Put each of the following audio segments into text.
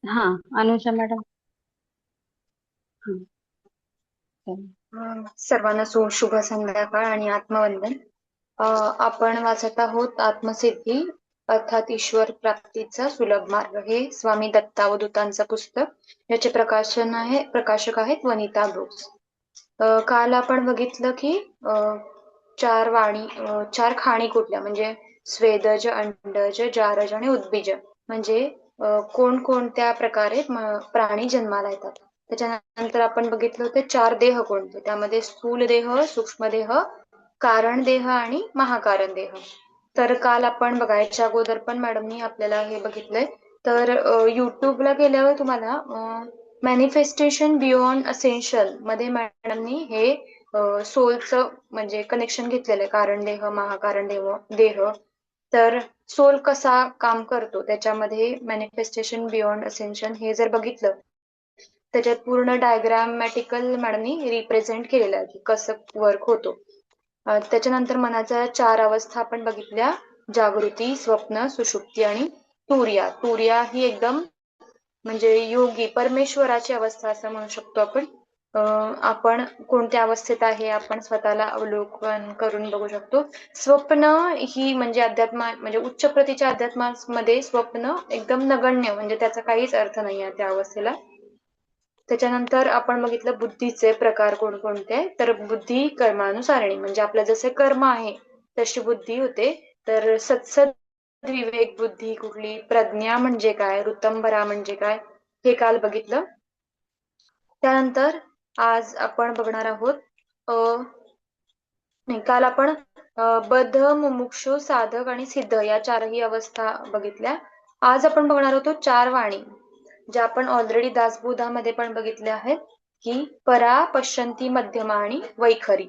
हा, अनुषा मॅडम. हं, चालेल. सर्वांना शुभ संध्याकाळ आणि आत्मवंदन. आपण वाचत आहोत आत्मसिद्धी अर्थात ईश्वर प्राप्तीचा सुलभ मार्ग, हे स्वामी दत्तावधूतांचं पुस्तक. याचे प्रकाशक आहेत वनिता ब्रुक्स. काल आपण बघितलं की चार खाणी कुठल्या, म्हणजे स्वेदज, अंडज, जारज आणि उद्भिज, म्हणजे कोणकोणत्या प्रकारे प्राणी जन्माला येतात. त्याच्यानंतर आपण बघितलं होते चार देह कोणते, त्यामध्ये स्थूल देह, सूक्ष्म देह, कारण देह आणि महाकारण देह. तर काल आपण बघायच्या अगोदर पण मॅडमनी आपल्याला हे बघितलंय. तर युट्यूबला गेल्यावर तुम्हाला मॅनिफेस्टेशन बियॉन्ड असेन्शियल मध्ये मॅडमनी हे सोलचं म्हणजे कनेक्शन घेतलेलं आहे, कारण देह, महाकारण देह. तर सोल कसा काम करतो त्याच्यामध्ये मॅनिफेस्टेशन बियॉन्ड असेन्शन हे जर बघितलं, त्याच्यात पूर्ण डायग्रामॅटिकल मॅडमनी रिप्रेझेंट केलेलं आहे की कसं वर्क होतो. त्याच्यानंतर मनाच्या चार अवस्था आपण बघितल्या: जागृती, स्वप्न, सुषुप्ती आणि तुर्या. तुर्या ही एकदम म्हणजे योगी परमेश्वराची अवस्था असं म्हणू शकतो आपण. आपण कोणत्या अवस्थेत आहे आपण स्वतःला अवलोकन करून बघू शकतो. स्वप्न ही म्हणजे म्हणजे उच्च प्रतीच्या अध्यात्मामध्ये स्वप्न एकदम नगण्य, म्हणजे त्याचा काहीच अर्थ नाही आहे त्या अवस्थेला. त्याच्यानंतर आपण बघितलं बुद्धीचे प्रकार कोणकोणते, तर बुद्धी कर्मानुसारणी, म्हणजे आपलं जसे कर्म आहे तशी बुद्धी होते. तर सत्सद विवेक बुद्धी कुठली, प्रज्ञा म्हणजे काय, ऋतंभरा म्हणजे काय, हे काल बघितलं. त्यानंतर आज आपण बघणार आहोत काल आपण बद्ध, मुमुक्षु, साधक आणि सिद्ध या चारही अवस्था बघितल्या. आज आपण बघणार होतो चार वाणी, ज्या आपण ऑलरेडी दासबोधामध्ये पण बघितल्या आहेत, की परा, पश्यंती, मध्यमा आणि वैखरी.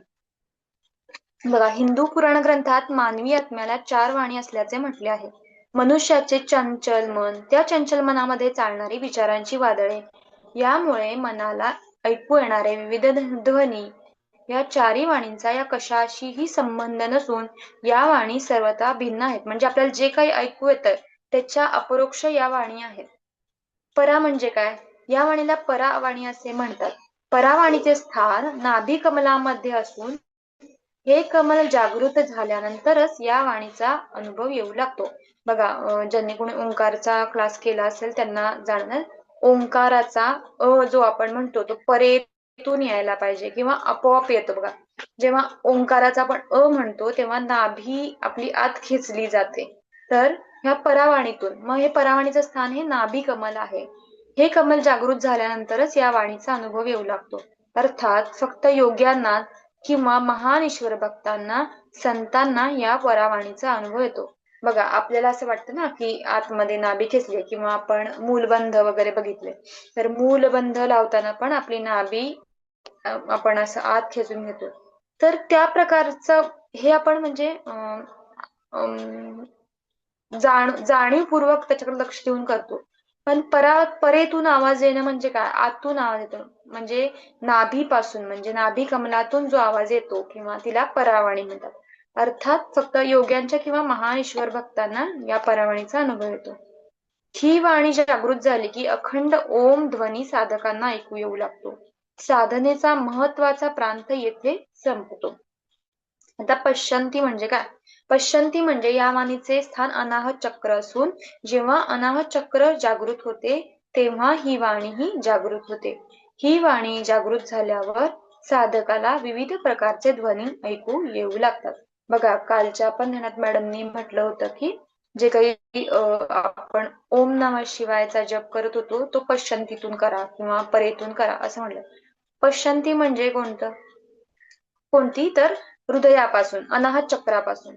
बघा, हिंदू पुराण ग्रंथात मानवी आत्म्याला चार वाणी असल्याचे म्हटले आहे. मनुष्याचे चंचल मन, त्या चंचल मनामध्ये चालणारी विचारांची वादळे, यामुळे मनाला ऐकू येणारे विविध ध्वनी, या चारी वाणींचा या कशाशीही संबंध नसून या वाणी सर्वथा भिन्न आहेत. म्हणजे आपल्याला जे काही ऐकू येतं त्याच्या अपरोक्ष या वाणी आहेत. परा म्हणजे काय, या वाणीला परावाणी असे म्हणतात. परावाणीचे स्थान नाभी कमलामध्ये असून हे कमल जागृत झाल्यानंतरच या वाणीचा अनुभव येऊ लागतो. बघा, ज्यांनी कोणी ओंकारचा क्लास केला असेल त्यांना जाणणार, ओंकाराचा जो आपण म्हणतो तो परेतून यायला पाहिजे किंवा आपोआप येतो. बघा, जेव्हा ओंकाराचा आपण म्हणतो तेव्हा नाभी आपली आत खेचली जाते. तर ह्या परावाणीतून, मग हे परावाणीचं स्थान हे नाभी कमल आहे. हे कमल जागृत झाल्यानंतरच या वाणीचा अनुभव येऊ लागतो. अर्थात फक्त योग्यांना किंवा महान ईश्वर भक्तांना, संतांना या परावाणीचा अनुभव येतो. बघा, आपल्याला असं वाटतं ना की आतमध्ये नाभी खेचली, किंवा आपण मूलबंध वगैरे बघितले, तर मूलबंध लावताना पण आपली नाभी आपण असं आत खेचून घेतो. तर त्या प्रकारचं हे आपण म्हणजे जाणीवपूर्वक त्याच्याकडे लक्ष देऊन करतो. पण परेतून आवाज येणं म्हणजे काय, आतून आवाज येतो, म्हणजे नाभीपासून, म्हणजे नाभी कमलातून जो आवाज येतो किंवा तिला परावाणी म्हणतात. अर्थात फक्त योग्यांच्या किंवा महान ईश्वर भक्तांना या परावाणीचा अनुभव येतो. ही वाणी जागृत झाली की अखंड ओम ध्वनी साधकांना ऐकू येऊ लागतो. साधनेचा महत्वाचा प्रांत येथे संपतो. आता पश्यंती म्हणजे काय, पश्यंती म्हणजे या वाणीचे स्थान अनाहत चक्र असून जेव्हा अनाहत चक्र जागृत होते तेव्हा ही वाणीही जागृत होते. ही वाणी जागृत झाल्यावर साधकाला विविध प्रकारचे ध्वनी ऐकू येऊ लागतात. बघा, कालच्या पण ध्यानात मॅडमनी म्हटलं होतं की जे काही आपण ओम नमः शिवायचा जप करत होतो तो पश्यंतीतून करा किंवा परेतून करा असं म्हटलं. पश्यंती म्हणजे कोणती, तर हृदयापासून, अनाहत चक्रापासून.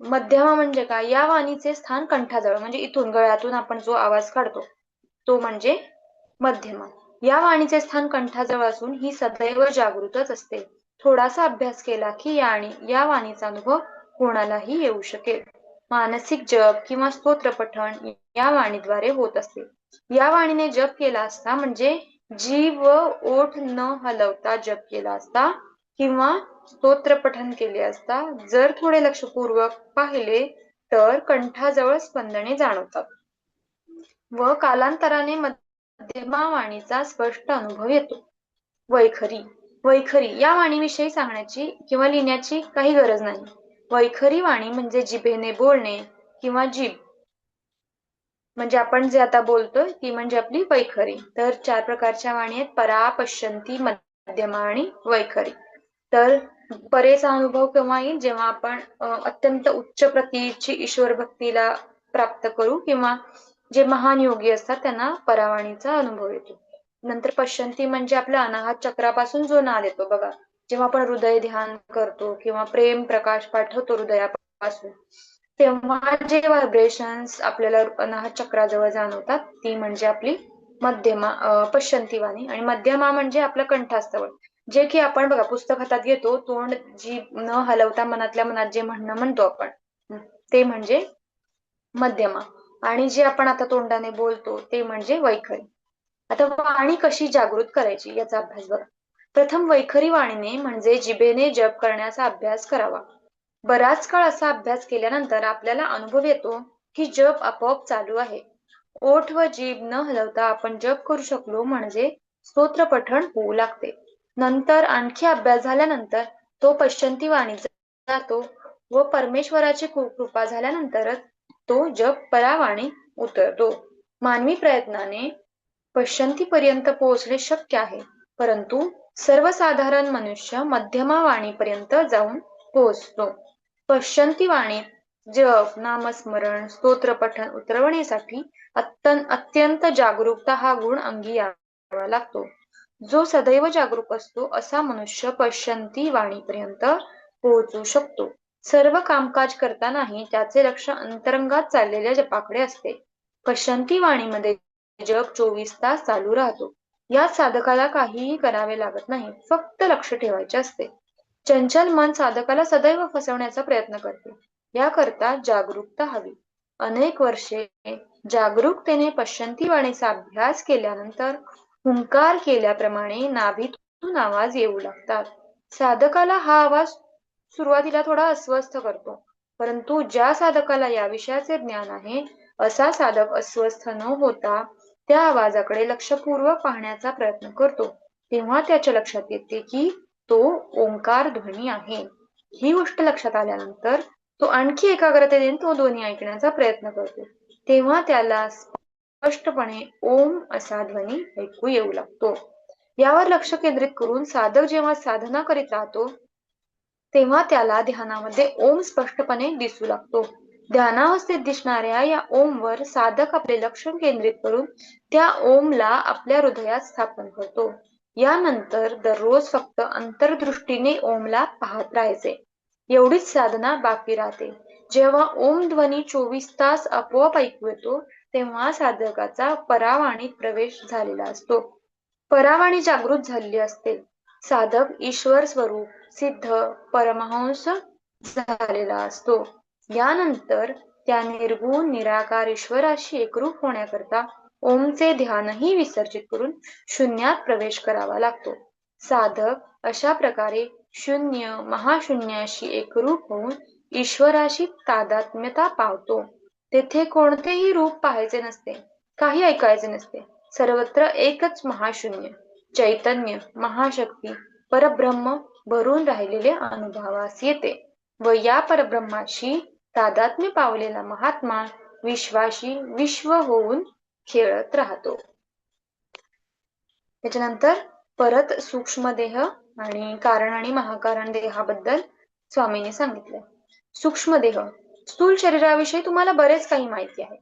मध्यमा म्हणजे काय, या वाणीचे स्थान कंठाजवळ, म्हणजे इथून गळ्यातून आपण जो आवाज काढतो तो म्हणजे मध्यमा. या वाणीचे स्थान कंठाजवळ असून ही सदैव जागृतच असते. थोडासा अभ्यास केला की या वाणीचा अनुभव कोणालाही येऊ शकेल. मानसिक जप किंवा स्तोत्र पठण या वाणीद्वारे होत असते. या वाणीने जप केला असता, म्हणजे जीव व ओठ न हलवता जप केला असता किंवा स्तोत्र पठन केले असता, जर थोडे लक्षपूर्वक पाहिले तर कंठाजवळ स्पंदने जाणवतात. व कालांतराने मध्यमा वाणीचा स्पष्ट अनुभव येतो. वैखरी वैखरी या वाणीविषयी सांगण्याची किंवा लिहिण्याची काही गरज नाही. वैखरी वाणी म्हणजे जिभेने बोलणे किंवा जीभ म्हणजे आपण जे आता बोलतोय ती म्हणजे आपली वैखरी. तर 4 प्रकारच्या वाणी आहेत: परा, पश्यंती, मध्यमा आणि वैखरी. तर परेचा अनुभव केव्हा येईल? जेव्हा आपण अत्यंत उच्च प्रतीची ईश्वर भक्तीला प्राप्त करू किंवा जे महान योगी असतात त्यांना परावाणीचा अनुभव येतो. नंतर पश्यंती म्हणजे आपल्या अनाहत चक्रापासून जो नाद येतो बघा. जेव्हा आपण हृदय ध्यान करतो किंवा प्रेम प्रकाश पाठवतो हृदयापासून, तेव्हा जे व्हायब्रेशन्स आपल्याला अनाहत चक्राजवळ जाणवतात ती म्हणजे आपली पश्यंती वाणी. आणि मध्यमा म्हणजे आपलं कंठास्थळ, जे की आपण बघा पुस्तक हातात घेतो, तोंड जीभ न हलवता मनातल्या मनात जे म्हणणं म्हणतो आपण, ते म्हणजे मध्यमा. आणि जे आपण आता तोंडाने बोलतो ते म्हणजे वैखरी. आता वाणी कशी जागृत करायची याचा अभ्यास बघा. प्रथम वैखरी वाणीने म्हणजे जिभेने जप करण्याचा अभ्यास करावा. बराच काळ असा अभ्यास केल्यानंतर आपल्याला अनुभव येतो की जप आपोआप चालू आहे. ओठ व जीभ न हलवता आपण जप करू शकलो म्हणजे स्तोत्र पठण होऊ लागते. नंतर आणखी अभ्यास झाल्यानंतर तो पश्यंती वाणीचा जातो व परमेश्वराची कृपा झाल्यानंतरच तो जप परावाणी उतरतो. मानवी प्रयत्नाने पश्यंतीपर्यंत पोहोचणे शक्य आहे, परंतु सर्वसाधारण मनुष्य मध्यमा वाणीपर्यंत जाऊन पोहोचतो. पश्यंती वाणीत जप, नामस्मरण, स्तोत्र पठण उतरवण्यासाठी अत्यंत जागरूकता हा गुण अंगी यावा लागतो. जो सदैव जागरूक असतो असा मनुष्य पश्यंती वाणीपर्यंत पोहोचू शकतो. सर्व कामकाज करतानाही त्याचे लक्ष अंतरंगात चाललेल्या जपाकडे असते. पश्यंती वाणीमध्ये जप 24 तास चालू राहतो. या साधकाला काहीही करावे लागत नाही, फक्त लक्ष ठेवायचे असते. चंचल मन साधकाला सदैव फसवण्याचा प्रयत्न करते. याकरता जागरूकता हवी. अनेक वर्षे जागरूकतेने पश्यंती वाणीचा अभ्यास केल्यानंतर हुंकार केल्याप्रमाणे नाभीतून आवाज येऊ लागतात. साधकाला हा आवाज सुरुवातीला थोडा अस्वस्थ करतो, परंतु ज्या साधकाला या विषयाचे ज्ञान आहे असा साधक अस्वस्थ न होता त्या आवाजाकडे लक्षपूर्वक पाहण्याचा प्रयत्न करतो. तेव्हा त्याच्या लक्षात येते की तो ओंकार ध्वनी आहे. ही गोष्ट लक्षात आल्यानंतर तो आणखी एकाग्रतेने तो ध्वनी ऐकण्याचा प्रयत्न करतो. तेव्हा त्याला स्पष्टपणे ओम असा ध्वनी ऐकू येऊ लागतो. यावर लक्ष केंद्रित करून साधक जेव्हा साधना करीत राहतो तेव्हा त्याला ध्यानामध्ये ओम स्पष्टपणे दिसू लागतो. ध्यानावस्थेत दिसणाऱ्या या ओमवर साधक आपले लक्ष केंद्रित करून त्या ओमला आपल्या हृदयात स्थापन करतो. यानंतर दररोज फक्त अंतर्दृष्टीने ओमला पाहत राहायचे. एवढीच साधना बाकी राहते. जेव्हा ओम ध्वनी 24 तास आपोआप ऐकू येतो तेव्हा साधकाचा परावाणीत प्रवेश झालेला असतो. परावाणी जागृत झालेली असते. साधक ईश्वर स्वरूप सिद्ध परमहंस झालेला असतो. यानंतर त्या निर्गुण निराकार ईश्वराशी एकरूप होण्याकरता ओमचे ध्यानही विसर्जित करून शून्यात प्रवेश करावा लागतो. साधक अशा प्रकारे शून्य महाशून्याशी एकरूप होऊन ईश्वराशी तादात्म्यता पावतो. तेथे कोणतेही रूप पाहायचे नसते, काही ऐकायचे नसते. सर्वत्र एकच महाशून्य चैतन्य महाशक्ती परब्रह्म भरून राहिलेले अनुभवास येते व या परब्रह्माशी तादात्म्य पावलेला महात्मा विश्वाशी विश्व होऊन खेळत राहतो. त्याच्यानंतर परत सूक्ष्म देह आणि कारण आणि महाकारण देहाबद्दल स्वामींनी सांगितले. सूक्ष्म देह, स्थूल शरीराविषयी तुम्हाला बरेच काही माहिती आहे.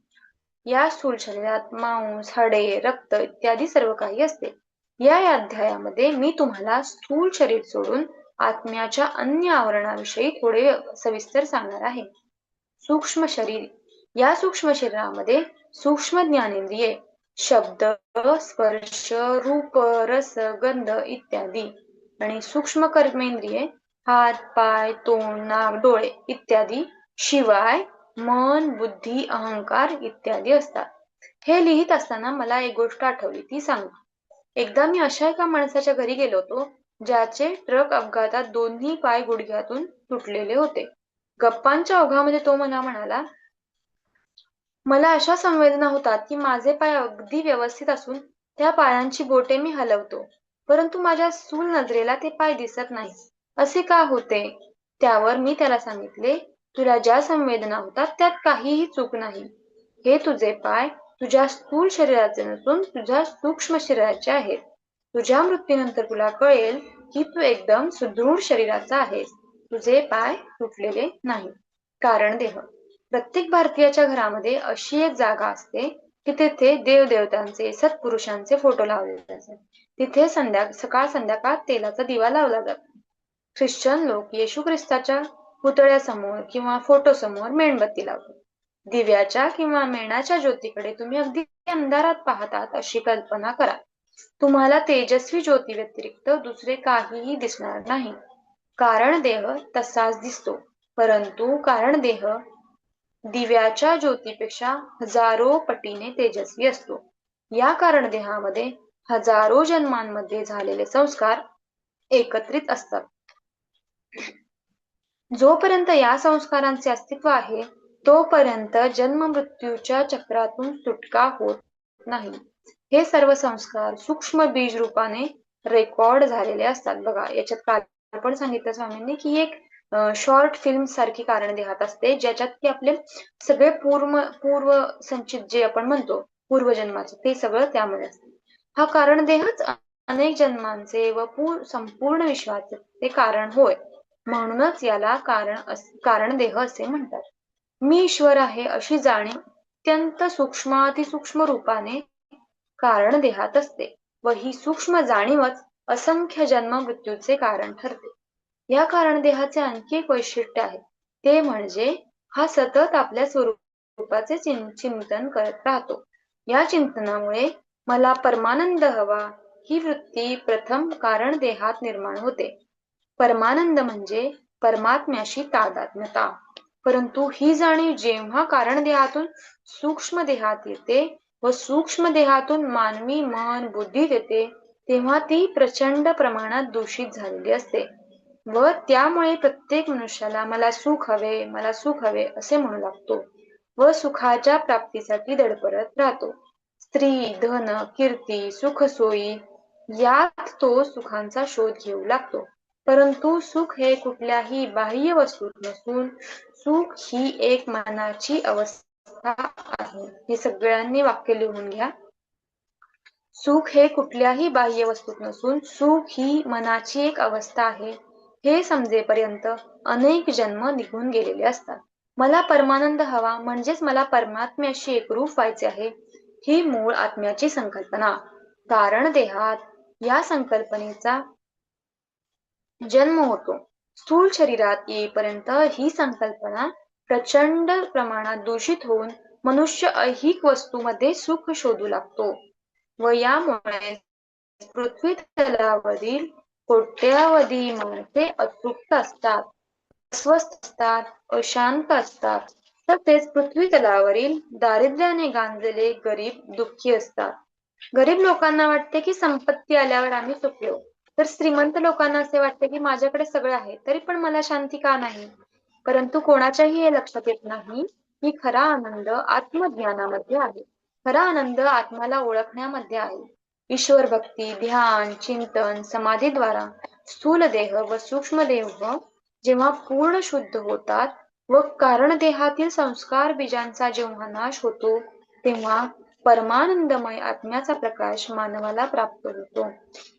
या स्थूल शरीरात मांस, हाडे, रक्त इत्यादी सर्व काही असते. या अध्यायामध्ये मी तुम्हाला स्थूल शरीर सोडून आत्म्याच्या अन्य आवरणाविषयी थोडे सविस्तर सांगणार आहे. सूक्ष्म शरीर, या सूक्ष्म शरीरामध्ये सूक्ष्म ज्ञानेंद्रिये शब्द, स्पर्श, रूप, रस, गंध इत्यादी आणि सूक्ष्म कर्मेंद्रिये हात, पाय, तोंड, नाक, डोळे इत्यादी शिवाय मन, बुद्धी, अहंकार इत्यादी असतात. हे लिहित असताना मला एक गोष्ट आठवली, ती सांगतो. एकदा मी अशा एका माणसाच्या घरी गेलो होतो ज्याचे ट्रक अपघातात दोन्ही पाय गुडघ्यातून तुटलेले होते. गप्पांच्या ओघामध्ये तो मला म्हणाला, मला अशा संवेदना होतात की माझे पाय अगदी व्यवस्थित असून त्या पायांची बोटे मी हलवतो, परंतु माझ्या स्थूल नजरेला ते पाय दिसत नाही. असे का होते? त्यावर मी त्याला सांगितले, तुला ज्या संवेदना होतात त्यात काहीही चूक नाही. हे तुझे पाय तुझ्या स्थूल शरीराचे नसून तुझ्या सूक्ष्म शरीराचे आहेत. तुझ्या मृत्यूनंतर तुला कळेल की तू एकदम सुदृढ शरीराचा आहेस. तुझे पाय तुटलेले नाही. कारण देह. प्रत्येक भारतीयाच्या घरामध्ये अशी एक जागा असते की तिथे देवदेवतांचे, सत्पुरुषांचे फोटो लावलेले असतात. तिथे सकाळ संध्याकाळ तेलाचा दिवा लावला जातो. ख्रिश्चन लोक येशू ख्रिस्ताच्या पुतळ्यासमोर किंवा फोटोसमोर मेणबत्ती लावतात. दिव्याच्या किंवा मेणाच्या ज्योतीकडे तुम्ही अगदी अंधारात पाहतात अशी कल्पना करा. तुम्हाला तेजस्वी ज्योती व्यतिरिक्त दुसरे काहीही दिसणार नाही. कारण देह तसाच दिसतो, परंतु कारण देह दिव्याच्या ज्योतीपेक्षा हजारो पटीने तेजस्वी असतो. या कारण देहामध्ये हजारो जन्मांमध्ये झालेले संस्कार एकत्रित असतात. जोपर्यंत या संस्कारांचे अस्तित्व आहे, तोपर्यंत जन्म मृत्यूच्या चक्रातून सुटका होत नाही. हे सर्व संस्कार सूक्ष्म बीज रूपाने रेकॉर्ड झालेले असतात. बघा, याच्यात काल पण सांगितलं स्वामींनी की एक शॉर्ट फिल्म सारखी कारण देहात असते, ज्याच्यात की आपले सगळे पूर्व संचित जे आपण म्हणतो पूर्वजन्माचे, ते सगळं त्यामध्ये असते. हा कारण देहच अनेक जन्मांचे व संपूर्ण विश्वाचे ते कारण होय. म्हणूनच याला कारण देह असे म्हणतात. मी ईश्वर आहे अशी जाणीव अत्यंत अतिसूक्ष्म रूपाने कारण देहात असते व ही सूक्ष्म जाणीवच असंख्य जन्म मृत्यूचे कारण ठरते. या कारण देहाचे आणखी एक वैशिष्ट्य आहे, ते म्हणजे हा सतत आपल्या स्वरूपाचे चिंतन करत राहतो. या चिंतनामुळे मला परमानंद हवा ही वृत्ती प्रथम कारण देहात निर्माण होते. परमानंद म्हणजे परमात्म्याशी तादात्म्यता. परंतु ही जाणीव जेव्हा कारण देहातून सूक्ष्म देहात येते व सूक्ष्म देहातून मानवी मन बुद्धीत येते, तेव्हा ती प्रचंड प्रमाणात दूषित झालेली असते व त्यामुळे प्रत्येक मनुष्याला मला सुख हवे असे म्हणू लागतो व सुखाच्या प्राप्तीसाठी धडपडत राहतो. स्त्री, धन, कीर्ती, सुखसोयी यात तो सुखांचा शोध घेऊ लागतो. परंतु सुख हे कुठल्याही बाह्य वस्तूत नसून सुख ही एक मनाची अवस्था आहे. हे सगळ्यांनी वाक्य लिहून घ्या. सुख हे कुठल्याही बाह्य वस्तूत नसून सुख ही मनाची एक अवस्था आहे. हे समजेपर्यंत अनेक जन्म निघून गेलेले असतात. मला परमानंद हवा म्हणजेच मला परमात्म्याशी एकरूप व्हायचे आहे, ही मूळ आत्म्याची संकल्पना. कारण देहात या संकल्पनेचा जन्म होतो. स्थूल शरीरात येईपर्यंत ही संकल्पना प्रचंड प्रमाणात दूषित होऊन मनुष्य ऐहिक वस्तूमध्ये सुख शोधू लागतो व यामुळे पृथ्वी तलावरील कोट्यावधी माणसे अतृप्त असतात, अस्वस्थ असतात, अशांत असतात. तसेच पृथ्वी तलावरील दारिद्र्याने गांजलेले गरीब दुःखी असतात. गरीब लोकांना वाटते की संपत्ती आल्यावर आम्ही सुखलो, तर श्रीमंत लोकांना असे वाटते की माझ्याकडे सगळं आहे तरी पण मला शांती का नाही. परंतु कोणाच्याही हे लक्षात येत नाही की खरा आनंद आत्मज्ञानामध्ये आहे. खरा आनंद आत्म्याला ओळखण्यामध्ये आहे. ईश्वर भक्ती, ध्यान, चिंतन, समाधीद्वारा स्थूल देह व सूक्ष्म देह जेव्हा पूर्ण शुद्ध होतात व कारण देहातील संस्कार बीजांचा जेव्हा नाश होतो, तेव्हा परमानंदमय आत्म्याचा प्रकाश मानवाला प्राप्त होतो.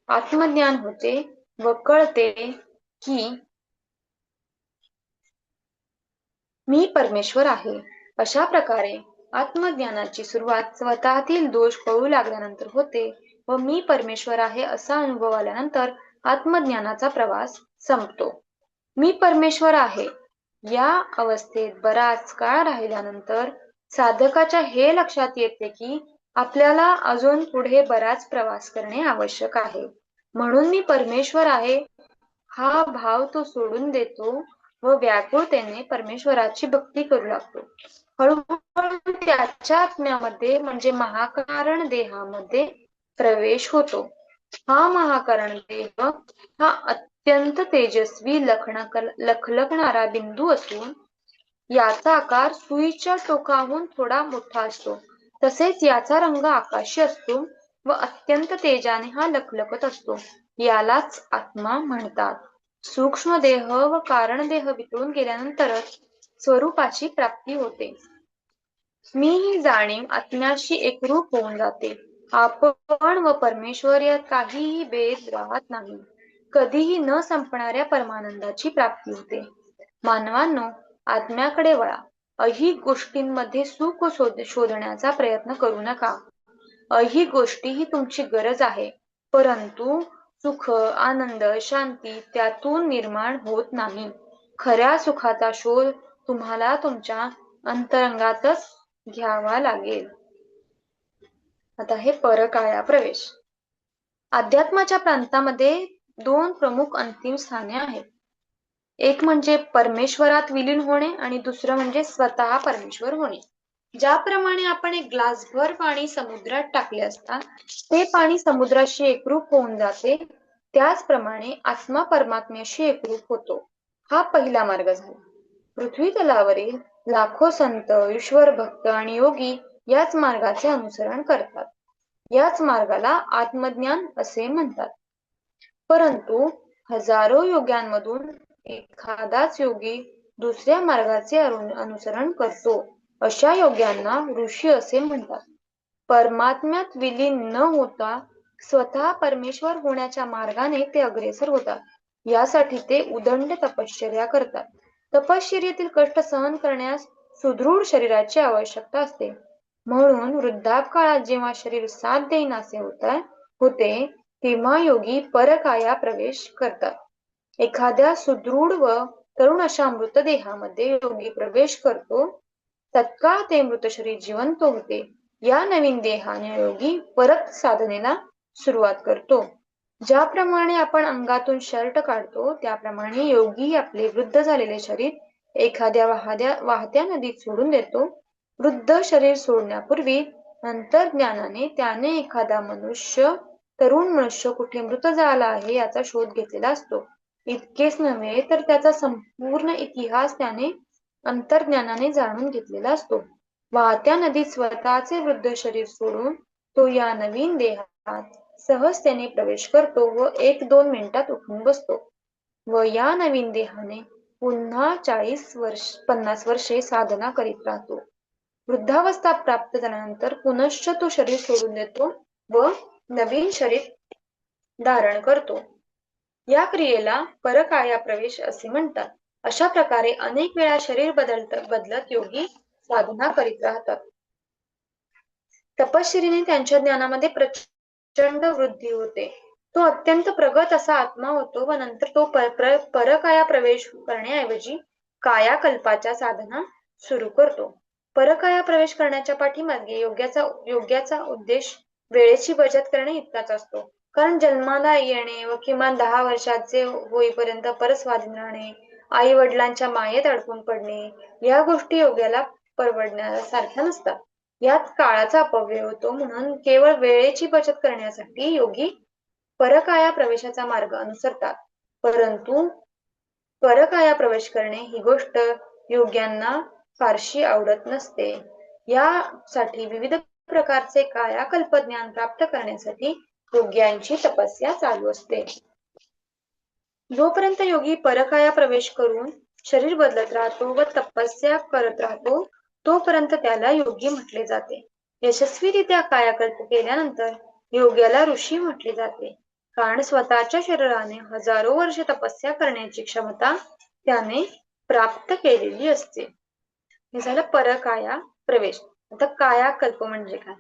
आत्मज्ञान होते व कळते की मी परमेश्वर आहे. अशा प्रकारे आत्मज्ञानाची सुरुवात स्वतःतील दोष कळू लागल्यानंतर होते व मी परमेश्वर आहे असा अनुभव आल्यानंतर आत्मज्ञानाचा प्रवास संपतो. मी परमेश्वर आहे या अवस्थेत बराच काळ राहिल्यानंतर साधकाच्या हे लक्षात येते की आपल्याला अजून पुढे बराच प्रवास करणे आवश्यक आहे. म्हणून मी परमेश्वर आहे हा भाव तो सोडून देतो व व्याकुळतेने परमेश्वराची भक्ती करू लागतो. हळूहळू त्याच्या आत्म्यामध्ये म्हणजे महाकारण देहामध्ये प्रवेश होतो. हा महाकारण देह हा अत्यंत तेजस्वी लखलखणारा बिंदू असून याचा आकार सुईच्या टोकाहून थोडा मोठा असतो. तसेच याचा रंग आकाशी असतो व अत्यंत तेजाने हा लखलखत असतो. यालाच आत्मा म्हणतात. सूक्ष्म देह व कारण देह विटळून गेल्यानंतरच स्वरूपाची प्राप्ती होते. मी ही जाणीव आत्म्याशी एकरूप होऊन जाते. आपण व परमेश्वर यात काहीही भेद राहत नाही. कधीही न संपणाऱ्या परमानंदाची प्राप्ती होते. मानवांनो, आत्म्याकडे वळा. ऐहिक गोष्टींमध्ये सुख शोधण्याचा प्रयत्न करू नका. ऐहिक गोष्टी ही तुमची गरज आहे, परंतु सुख, आनंद, शांती त्यातून निर्माण होत नाही. खऱ्या सुखाचा शोध तुम्हाला तुमच्या अंतरंगातच घ्यावा लागेल. आता हे परकाया प्रवेश. अध्यात्माच्या प्रांतामध्ये दोन प्रमुख अंतिम स्थाने आहेत. एक म्हणजे परमेश्वरात विलीन होणे आणि दुसरं म्हणजे स्वतः परमेश्वर होणे. ज्याप्रमाणे आपण एक ग्लासभर पाणी समुद्रात टाकले असता ते पाणी समुद्राशी एकरूप होऊन जाते, त्याचप्रमाणे आत्मा परमात्म्याशी एकरूप होतो. हा पहिला मार्ग झाला. पृथ्वी तलावरील लाखो संत, ईश्वर भक्त आणि योगी याच मार्गाचे अनुसरण करतात. याच मार्गाला आत्मज्ञान असे म्हणतात. परंतु हजारो योग्यांमधून एखादाच योगी दुसऱ्या मार्गाचे अनुसरण करतो. अशा योग्यांना ऋषी असे म्हणतात. परमात्म्यात विलीन न होता स्वतः परमेश्वर होण्याच्या मार्गाने ते अग्रेसर होतात. यासाठी ते उदंड तपश्चर्या करतात. तपश्चर्येतील कष्ट सहन करण्यास सुदृढ शरीराची आवश्यकता असते. म्हणून वृद्धापकाळात जेव्हा शरीर साथ देईनासे होते, तेव्हा योगी परकाया प्रवेश करतात. एखाद्या सुदृढ व तरुण अशा मृतदेहामध्ये योगी प्रवेश करतो. तत्काळ ते मृत शरीर जिवंत होते. या नवीन देहाने योगी परत साधनेला सुरुवात करतो. ज्याप्रमाणे आपण अंगातून शर्ट काढतो, त्याप्रमाणे योगी आपले वृद्ध झालेले शरीर एखाद्या वाहत्या नदीत सोडून देतो. वृद्ध शरीर सोडण्यापूर्वी अंतर्ज्ञानाने त्याने एखादा तरुण मनुष्य कुठे मृत झाला आहे याचा शोध घेतलेला असतो. इतकेच नव्हे तर त्याचा संपूर्ण इतिहास त्याने अंतर्ज्ञानाने जाणून घेतलेला असतो. वाहत्या नदीत स्वतःचे वृद्ध शरीर सोडून तो या नवीन देहात सहजतेने प्रवेश करतो व 1-2 मिनिटात उठून बसतो व या नवीन देहाने पुन्हा 40-50 वर्षे साधना करीत राहतो. वृद्धावस्था प्राप्त झाल्यानंतर पुनश्च तो शरीर सोडून देतो व नवीन शरीर धारण करतो. या क्रियेला परकाया प्रवेश असे म्हणतात. अशा प्रकारे अनेक वेळा शरीर बदलत योगी साधना करीत राहतात. तपश्चर्येने त्यांच्या ज्ञानामध्ये प्रचंड वृद्धी होते. तो अत्यंत प्रगत असा आत्मा होतो व नंतर तो परकाया प्रवेश करण्याऐवजी कायाकल्पाच्या साधना सुरू करतो. परकाया प्रवेश करण्याच्या पाठीमागे योग्याचा उद्देश वेळेची बचत करणे इतकाच असतो. कारण जन्माला येणे व किमान 10 वर्षाचे होईपर्यंत परस्वाधीन राहणे, आई वडिलांच्या मायेत अडकून पडणे या गोष्टी योग्याला परवडण्यासारख्या नसतात. यात काळाचा अपव्यय होतो. म्हणून केवळ वेळेची बचत करण्यासाठी योगी परकाया प्रवेशाचा मार्ग अनुसरतात. परंतु परकाया प्रवेश करणे ही गोष्ट योग्यांना फारशी आवडत नसते. यासाठी विविध प्रकारचे कायाकल्प ज्ञान प्राप्त करण्यासाठी योग्यांची तपस्या चालू असते. जोपर्यंत योगी परकाया प्रवेश करून शरीर बदलत राहतो व तपस्या करत राहतो, तोपर्यंत त्याला योगी म्हटले जाते. यशस्वीरित्या कायाकल्प केल्यानंतर योग्याला ऋषी म्हटले जाते. कारण स्वतःच्या शरीराने हजारो वर्षे तपस्या करण्याची क्षमता त्याने प्राप्त केलेली असते. हे झालं परकाया प्रवेश. आता कायाकल्प म्हणजे काय?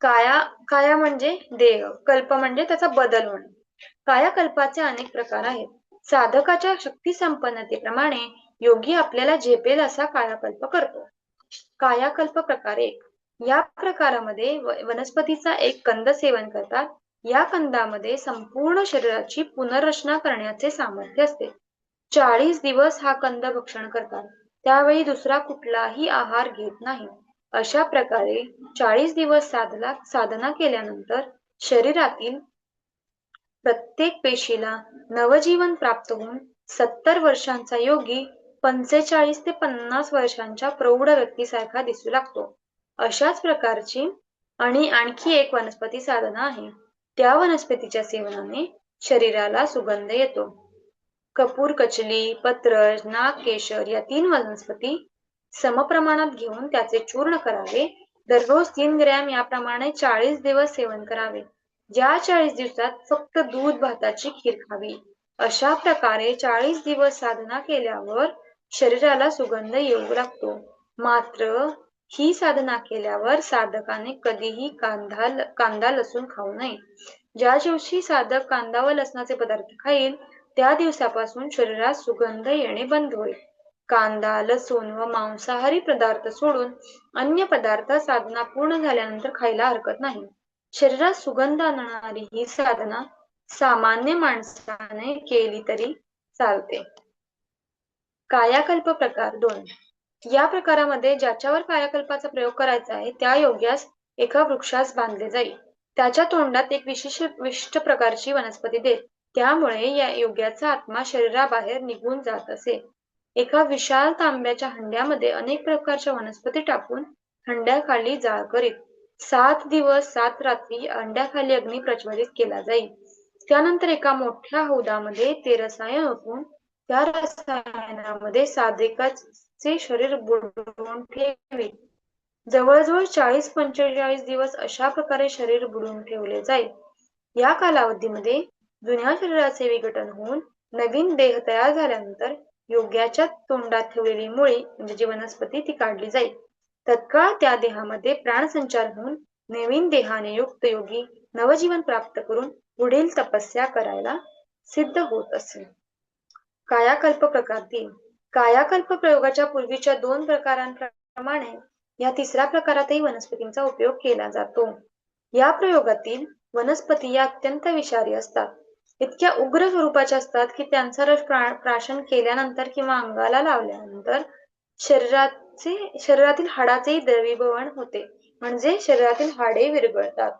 काया म्हणजे देह, कल्प म्हणजे त्याचा बदल होणे. कायाकल्पाचे अनेक प्रकार आहेत. साधकाच्या शक्ती संपन्नतेप्रमाणे योगी आपल्याला झेपेल असा कायाकल्प करतो. कायाकल्प प्रकार 1. या प्रकारामध्ये वनस्पतीचा एक कंद सेवन करतात. या कंदामध्ये संपूर्ण शरीराची पुनर्रचना करण्याचे सामर्थ्य असते. 40 दिवस हा कंद भक्षण करतात. त्यावेळी दुसरा कुठलाही आहार घेत नाही. अशा प्रकारे 40 दिवस साधना केल्यानंतर शरीरातील प्रत्येक पेशीला नवजीवन प्राप्त होऊन 70 वर्षांचा योगी 45 ते 50 वर्षांच्या प्रौढ व्यक्तीसारखा दिसू लागतो. अशाच प्रकारची आणखी एक वनस्पती साधना आहे. त्या वनस्पतीच्या सेवनाने शरीराला सुगंध येतो. कपूर, कचली, पत्रज, नागकेशर या 3 वनस्पती समप्रमाणात घेऊन त्याचे चूर्ण करावे. दररोज 3 ग्रॅम याप्रमाणे 40 दिवस सेवन करावे. ज्या 40 दिवसात फक्त दूध भाताची खीर खावी. अशा प्रकारे 40 दिवस साधना केल्यावर शरीराला सुगंध येऊ लागतो. मात्र ही साधना केल्यावर साधकाने कधीही कांदा लसूण खाऊ नये. ज्या दिवशी साधक कांदा व लसणाचे पदार्थ खाईल त्या दिवसापासून शरीरात सुगंध येणे बंद होईल. कांदा, लसूण व मांसाहारी पदार्थ सोडून अन्य पदार्थ साधना पूर्ण झाल्यानंतर खायला हरकत नाही. शरीरात सुगंध आणणारी ही साधना सामान्य माणसाने केली तरी चालते. कायाकल्प प्रकार 2. या प्रकारामध्ये ज्याच्यावर कायाकल्पाचा प्रयोग करायचा आहे त्या योग्यास एका वृक्षास बांधले जाईल. त्याच्या तोंडात एक विशिष्ट प्रकारची वनस्पती देत. त्यामुळे या योग्याचा आत्मा शरीराबाहेर निघून जात असे. एका विशाल तांब्याच्या हंड्यामध्ये अनेक प्रकारच्या वनस्पती टाकून हंड्याखाली जाळ करीत. 7 दिवस 7 रात्री हंड्याखाली अग्नी प्रज्वलित केला जाईल. त्यानंतर एका मोठ्या हौदामध्ये ते रसायन ओतून त्या रसायनामध्ये साधकाचे शरीर बुडवून ठेवी. जवळजवळ 40-45 दिवस अशा प्रकारे शरीर बुडवून ठेवले जाईल. या कालावधीमध्ये जुन्या शरीराचे विघटन होऊन नवीन देह तयार झाल्यानंतर योग्याच्या तोंडात ठेवलेली मुळी म्हणजे जी वनस्पती ती काढली जाईल. तत्काळ त्या देहामध्ये प्राणसंचार होऊन नवीन देहाने युक्त योगी नवजीवन प्राप्त करून पुढील तपस्या करायला सिद्ध होत असे. कायाकल्प प्रकार 3. कायाकल्प प्रयोगाच्या पूर्वीच्या 2 प्रकारांप्रमाणे या 3ऱ्या प्रकारातही वनस्पतींचा उपयोग केला जातो. या प्रयोगातील वनस्पती या अत्यंत विषारी असतात. इतक्या उग्र स्वरूपाच्या असतात की त्यांचा रस प्राशन केल्यानंतर किंवा अंगाला लावल्यानंतर शरीरातील हाडाचेही द्रवीभवन होते, म्हणजे शरीरातील हाडे विरघळतात.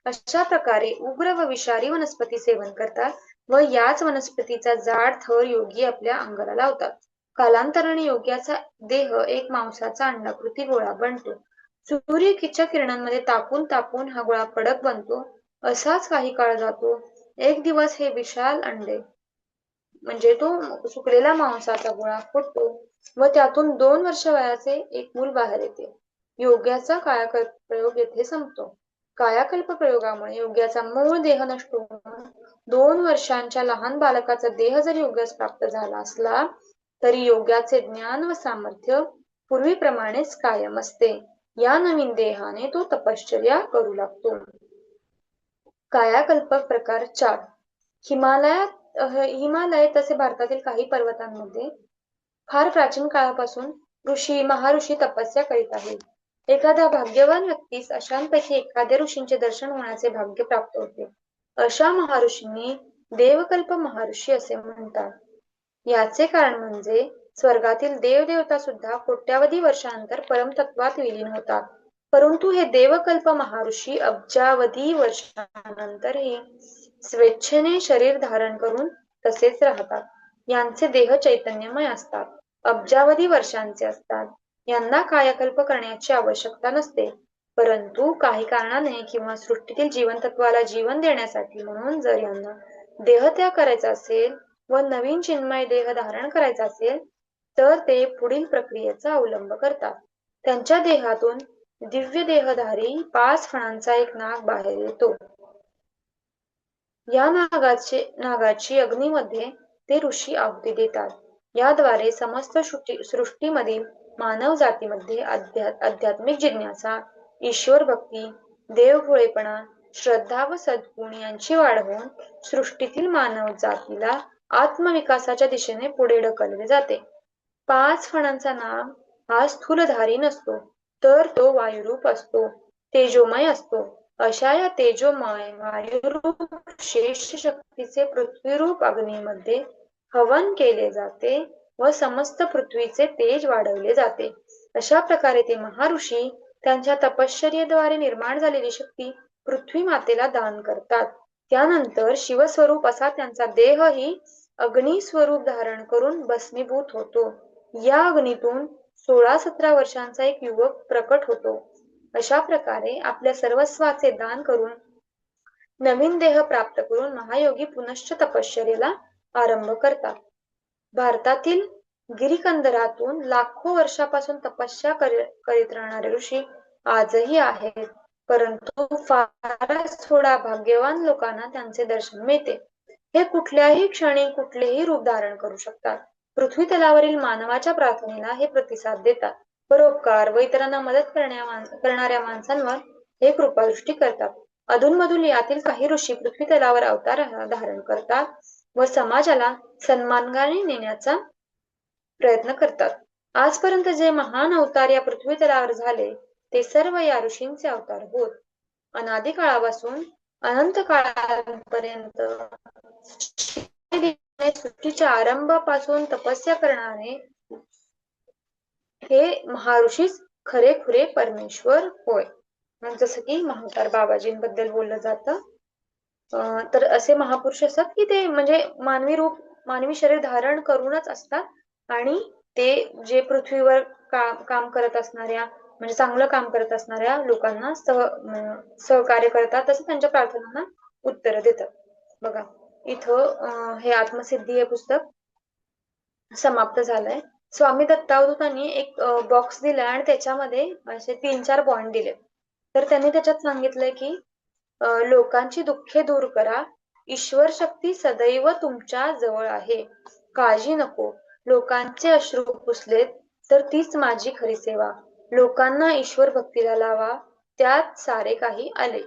अशा प्रकारे उग्र व विषारी वनस्पती सेवन करतात व याच वनस्पतीचा जाड थर योगी आपल्या अंगाला लावतात. कालांतराने योग्याचा देह एक मांसाचा अंडाकृती गोळा बनतो. सूर्याच्या किरणांमध्ये तापून हा गोळा कडक बनतो. असाच काही काळ जातो. एक दिवस हे विशाल अंडे म्हणजे तो सुकलेला मांसाचा गोळा फुटतो व त्यातून 2 वर्ष वयाचे एक मूल बाहेर येते. योग्याचा कायाकल्प प्रयोग येथे संपतो. कायाकल्प प्रयोगामुळे योग्याचा मूळ देह नष्ट होऊन 2 वर्षांच्या लहान बालकाचा देह जरी योग्यास प्राप्त झाला असला तरी योग्याचे ज्ञान व सामर्थ्य पूर्वीप्रमाणेच कायम असते. या नवीन देहाने तो तपश्चर्या करू लागतो. कायाकल्प प्रकार 4. हिमालय तसे भारतातील काही पर्वतांमध्ये फार प्राचीन काळापासून महाऋषी तपस्या करीत आहेत. एखाद्या भाग्यवान व्यक्तीस अशांपैकी एखाद्या ऋषींचे दर्शन होण्याचे भाग्य प्राप्त होते. अशा महाऋषींनी देवकल्प महाऋषी असे म्हणतात. याचे कारण म्हणजे स्वर्गातील देवदेवता सुद्धा कोट्यावधी वर्षानंतर परमतत्वात विलीन होतात, परंतु हे देवकल्प महाऋषी अब्जावधी वर्षानंतरही स्वेच्छेने शरीर धारण करून तसेच राहतात. यांचे देह चैतन्यमय असतात, अब्जावधी वर्षांचे असतात. यांना कायाकल्प करण्याची आवश्यकता नसते, परंतु काही कारणाने किंवा सृष्टीतील जीवनतत्वाला जीवन देण्यासाठी म्हणून जर यांना देहत्याग करायचा असेल व नवीन चिन्मय देह धारण करायचा असेल तर ते पुढील प्रक्रियेचा अवलंब करतात. त्यांच्या देहातून दिव्य देहधारी 5 फणांचा एक नाग बाहेर येतो. या नागाची अग्नीमध्ये ते ऋषी आहुती देतात. याद्वारे समस्त सृष्टीमधील मानव जातीमध्ये आध्यात्मिक जिज्ञासा, ईश्वर भक्ती, देवभोळेपणा, श्रद्धा व सद्गुण यांची वाढ होऊन सृष्टीतील मानव जातीला आत्मविकासाच्या दिशेने पुढे ढकलले जाते. 5 फणांचा नाग हा स्थूलधारी नसतो, तर तो वायुरूप असतो, तेजोमय असतो. अशा या तेजोमय वायुरूप शेष शक्तीचे पृथ्वीरूप अग्नीमध्ये हवन केले जाते व समस्त पृथ्वीचे तेज वाढवले जाते. अशा प्रकारे ते महाऋषी त्यांच्या तपश्चर्येद्वारे निर्माण झालेली शक्ती पृथ्वी मातेला दान करतात. त्यानंतर शिवस्वरूप असा त्यांचा देहही अग्नी स्वरूप धारण करून भस्मीभूत होतो. या अग्नीतून 16-17 वर्षांचा एक युवक प्रकट होतो. अशा प्रकारे आपल्या सर्वस्वाचे दान करून नवीन देह प्राप्त करून महायोगी पुनश्च तपश्चर्येला आरंभ करतात. भारतातील गिरिकंदरातून लाखो वर्षापासून तपस्या करीत राहणारे ऋषी आजही आहेत, परंतु फारच थोडा भाग्यवान लोकांना त्यांचे दर्शन मिळते. हे कुठल्याही क्षणी कुठलेही रूप धारण करू शकतात. पृथ्वी तलावरील मानवाच्या प्रार्थनेला हे प्रतिसाद देतात. परोपकार व इतरांना मदत करणाऱ्या माणसांवर हे कृपादृष्टी करतात. अधूनमधून यातील काही ऋषी पृथ्वी तलावर अवतार धारण करतात व समाजाला सन्मानाने नेण्याचा प्रयत्न करतात. आजपर्यंत जे महान अवतार या पृथ्वी तलावर झाले ते सर्व या ऋषींचे अवतार होत. अनादी काळापासून अनंत काळापर्यंत सृष्टीच्या आरंभापासून तपस्या करणारे हे महर्षीच खरेखुरे परमेश्वर होय. जसं की महावतार बाबाजींबद्दल बोललं जातं. तर असे महापुरुष असतात की ते म्हणजे मानवी शरीर धारण करूनच असतात आणि ते जे पृथ्वीवर काम करत असणाऱ्या म्हणजे चांगलं काम करत असणाऱ्या लोकांना सहकार्य करतात, तसं त्यांच्या प्रार्थनांना उत्तर देतात. बघा इथं हे आत्मसिद्धी हे पुस्तक समाप्त झालंय. स्वामी दत्तावधूतांनी एक बॉक्स दिलाय आणि त्याच्यामध्ये असे 3-4 पॉइंट दिले. तर त्यांनी त्याच्यात सांगितलंय की लोकांची दुःखे दूर करा, ईश्वर शक्ती सदैव तुमच्या जवळ आहे, काळजी नको, लोकांचे अश्रू पुसलेत तर तीच माझी खरी सेवा, लोकांना ईश्वर भक्तीला लावा, त्यात सारे काही आले.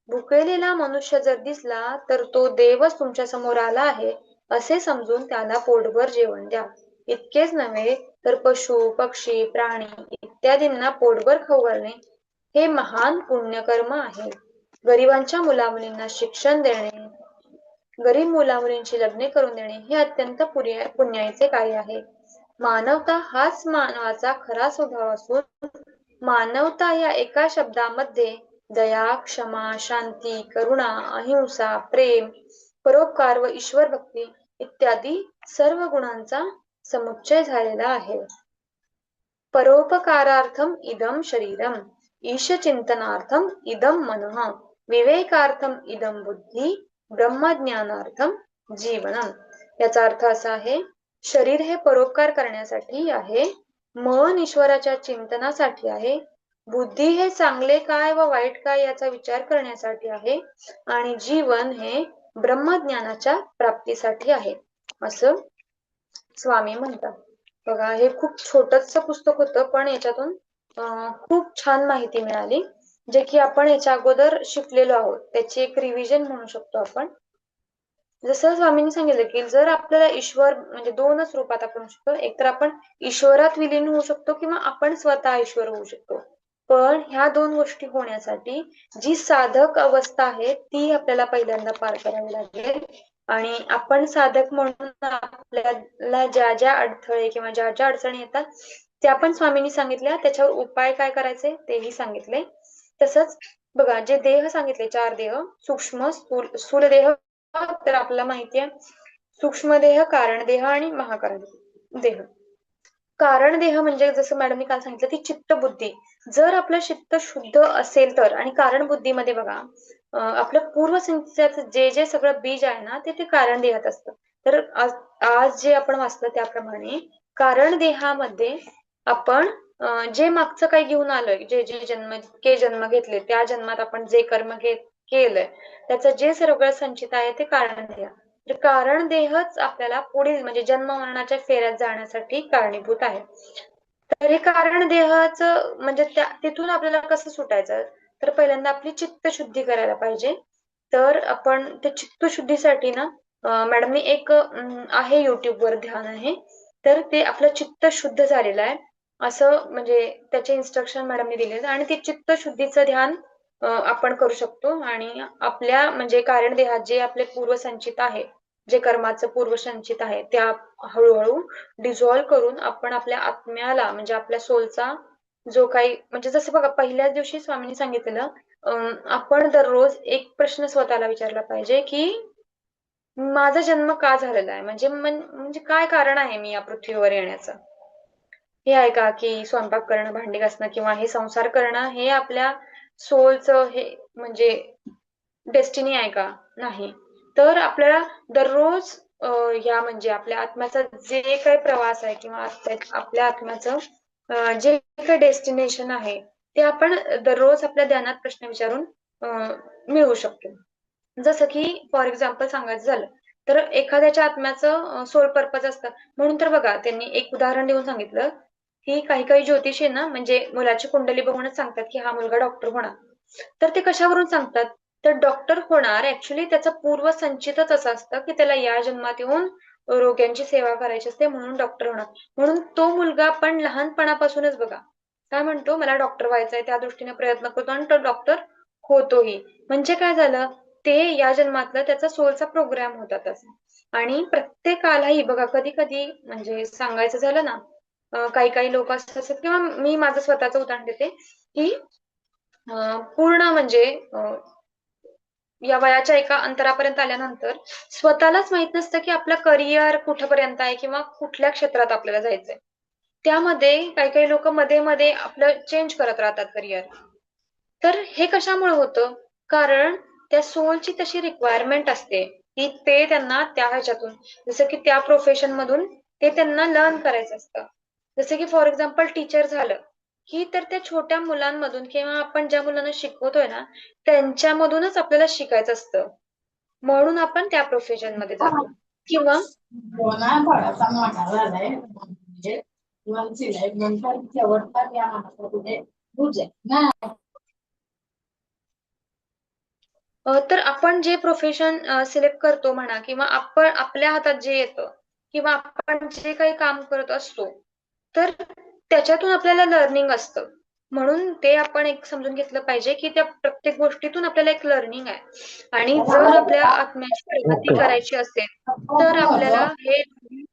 भुकेलेला मनुष्य जर दिसला तर तो देवच तुमच्या समोर आला आहे असे समजून त्याला पोटभर जेवण द्या. इतकेच नव्हे तर पशु पक्षी प्राणी इत्यादींना पोटभर खाऊ घालणे हे महान पुण्यकर्म आहे. गरिबांच्या मुलामुलींना शिक्षण देणे, गरीब मुलामुलींची लग्ने करून देणे हे अत्यंत पुण्याचे कार्य आहे. मानवता हाच मानवाचा खरा स्वभाव असून मानवता या एका शब्दामध्ये दया, क्षमा, शांती, करुणा, अहिंसा, प्रेम, परोपकार व ईश्वर भक्ती इत्यादी सर्व गुणांचा समुच्चय झालेला आहे. परोपकारार्थम इदम शरीरम, ईश चिंतनार्थम इदम मनः, विवेकार्थम इदम बुद्धी, ब्रह्मज्ञानार्थम जीवनम. याचा अर्थ असा आहे, शरीर हे परोपकार करण्यासाठी आहे, मन ईश्वराच्या चिंतनासाठी आहे, बुद्धी हे चांगले काय व वाईट काय याचा विचार करण्यासाठी आहे आणि जीवन हे ब्रह्मज्ञानाच्या प्राप्तीसाठी आहे असं स्वामी म्हणतात. बघा हे खूप छोटस पुस्तक होतं पण याच्यातून खूप छान माहिती मिळाली जे की आपण याच्या अगोदर शिकलेलो आहोत. त्याची एक रिव्हिजन म्हणू शकतो आपण. जसं स्वामींनी सांगितलं की जर आपल्याला ईश्वर म्हणजे 2च रूपात आपण शकतो, एक तर आपण ईश्वरात विलीन होऊ शकतो किंवा आपण स्वतः ईश्वर होऊ शकतो. पण ह्या 2 गोष्टी होण्यासाठी जी साधक अवस्था आहे ती आपल्याला पहिल्यांदा पार करावी लागेल आणि आपण साधक म्हणून आपल्याला ज्या ज्या अडथळे किंवा ज्या ज्या अडचणी येतात त्या पण स्वामींनी सांगितल्या, त्याच्यावर उपाय काय करायचे तेही सांगितले. तसंच बघा जे देह सांगितले 4 देह, सूक्ष्म स्थूल देह तर आपल्याला माहिती आहे सूक्ष्म देह, कारण देह आणि महाकारण देह. कारण देह म्हणजे जसं मॅडमनी काल सांगितलं ती चित्त बुद्धी. जर आपलं चित्त शुद्ध असेल तर आणि कारण बुद्धीमध्ये बघा आपलं पूर्वसंचिताचं जे जे सगळं बीज आहे ना ते कारण देहात असतं. तर आज जे आपण वाचलं त्याप्रमाणे कारण देहामध्ये आपण जे मागचं काही घेऊन आलोय, जे जे जन्म घेतले त्या जन्मात आपण जे कर्म केलंय त्याचं जे सगळं संचित आहे ते कारण देह. कारण देहच आपल्याला पुढील म्हणजे जन्म मरणाच्या फेऱ्यात जाण्यासाठी कारणीभूत आहे. तर हे कारण देहाचं म्हणजे तिथून आपल्याला कसं सुटायचं, तर पहिल्यांदा आपली चित्त शुद्धी करायला पाहिजे. तर आपण त्या चित्त शुद्धीसाठी ना मॅडमनी एक आहे युट्यूबवर ध्यान आहे, तर ते आपलं चित्त शुद्ध झालेलं आहे असं म्हणजे त्याचे इन्स्ट्रक्शन मॅडमनी दिले आणि ते चित्त शुद्धीचं ध्यान आपण करू शकतो आणि आपल्या म्हणजे कारण देहात जे आपले पूर्वसंचित आहे, जे कर्माचं पूर्वसंचित आहे त्या हळूहळू डिझॉल्व्ह करून आपण आपल्या आत्म्याला म्हणजे आपल्या सोलचा जो काही म्हणजे जसं बघा पहिल्याच दिवशी स्वामींनी सांगितलेलं आपण दररोज एक प्रश्न स्वतःला विचारला पाहिजे की माझा जन्म का झालेला आहे, म्हणजे काय कारण आहे मी या पृथ्वीवर येण्याचं. हे आहे का की स्वयंपाक करणं, भांडी घासणं किंवा हे संसार करणं हे आपल्या सोलचं हे म्हणजे डेस्टिनी आहे का? नाही. तर आपल्याला दररोज या म्हणजे आपल्या आत्म्याचा जे काही प्रवास आहे किंवा आपल्या आत्म्याचं जे काही डेस्टिनेशन आहे ते आपण दररोज आपल्या ध्यानात प्रश्न विचारून मिळवू शकतो. जसं की फॉर एक्झाम्पल सांगायचं झालं तर एखाद्याच्या आत्म्याचं सोल पर्पज असतं. म्हणून तर बघा त्यांनी एक उदाहरण देऊन सांगितलं की काही काही ज्योतिषी ना म्हणजे मुलाची कुंडली बघूनच सांगतात की हा मुलगा डॉक्टर होणार. तर ते कशावरून सांगतात? तर डॉक्टर होणार ऍक्च्युली त्याचं पूर्वसंचितच असं असतं की त्याला या जन्मात येऊन रोग्यांची सेवा करायची असते म्हणून डॉक्टर होणार. म्हणून तो मुलगा पण लहानपणापासूनच बघा काय म्हणतो मला डॉक्टर व्हायचंय त्या दृष्टीने प्रयत्न करतो आणि तो डॉक्टर होतोही. म्हणजे काय झालं ते या जन्मातलं त्याचा सोलचा प्रोग्राम होता तसा. आणि प्रत्येकालाही बघा कधी कधी म्हणजे सांगायचं झालं ना काही काही लोक असतात किंवा मी माझं स्वतःचं उदाहरण देते की पूर्ण म्हणजे या वयाच्या एका अंतरापर्यंत आल्यानंतर स्वतःलाच माहित नसतं की आपलं करिअर कुठपर्यंत आहे किंवा कुठल्या क्षेत्रात आपल्याला जायचंय. त्यामध्ये काही काही लोक मध्ये मध्ये आपलं चेंज करत राहतात करिअर. तर हे कशामुळे होतं? कारण त्या सोलची तशी रिक्वायरमेंट असते की ते त्यांना त्या ह्याच्यातून जसं की त्या प्रोफेशन मधून ते त्यांना लर्न करायचं असतं. जसं की फॉर एक्झाम्पल टीचर झालं ही तर त्या छोट्या मुलांमधून किंवा आपण ज्या मुलांना शिकवतोय ना त्यांच्यामधूनच आपल्याला शिकायचं असतं. म्हणून आपण त्या प्रोफेशन मध्ये जातो. किंवा हो ना थोडासा मोठा झालाय म्हणजे शिलाई नंतर शेवटचा या म्हणजे बुजे ना तर आपण जे प्रोफेशन सिलेक्ट करतो म्हणा किंवा आपण आपल्या हातात जे येतं किंवा आपण जे काही काम करत असतो तर त्याच्यातून आपल्याला लर्निंग असतं. म्हणून ते आपण एक समजून घेतलं पाहिजे की त्या प्रत्येक गोष्टीतून आपल्याला एक लर्निंग आहे. आणि जर आपल्या आत्म्याची प्रगती ओके. करायची असेल तर आपल्याला हे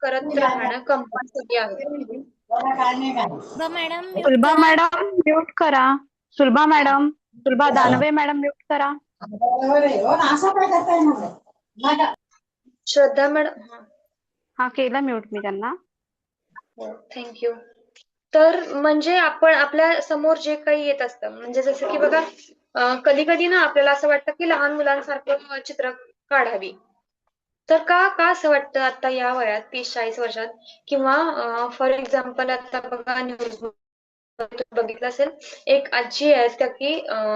करत राहणं कंपल्सरी आहे. काय नाही काय सुलभा मॅडम म्यूट सुलभा करा. मॅडम म्यूट करा. Sulabha madam, Sulabha Danve madam mute करा. बरोबर आहे हो ना असं काय करताय ना श्रद्धा मॅडम हा केला म्यूट मी त्यांना. थँक्यू. तर म्हणजे आपण आपल्या समोर जे काही येत असतं म्हणजे जसं की बघा कधी कधी ना आपल्याला असं वाटतं की लहान मुलांसारखं चित्र काढावी. तर का का असं वाटतं आता या वयात 30-40 वर्षात किंवा फॉर एक्झाम्पल आता बघा न्यूज बघितलं असेल एक आजी आहे त्या की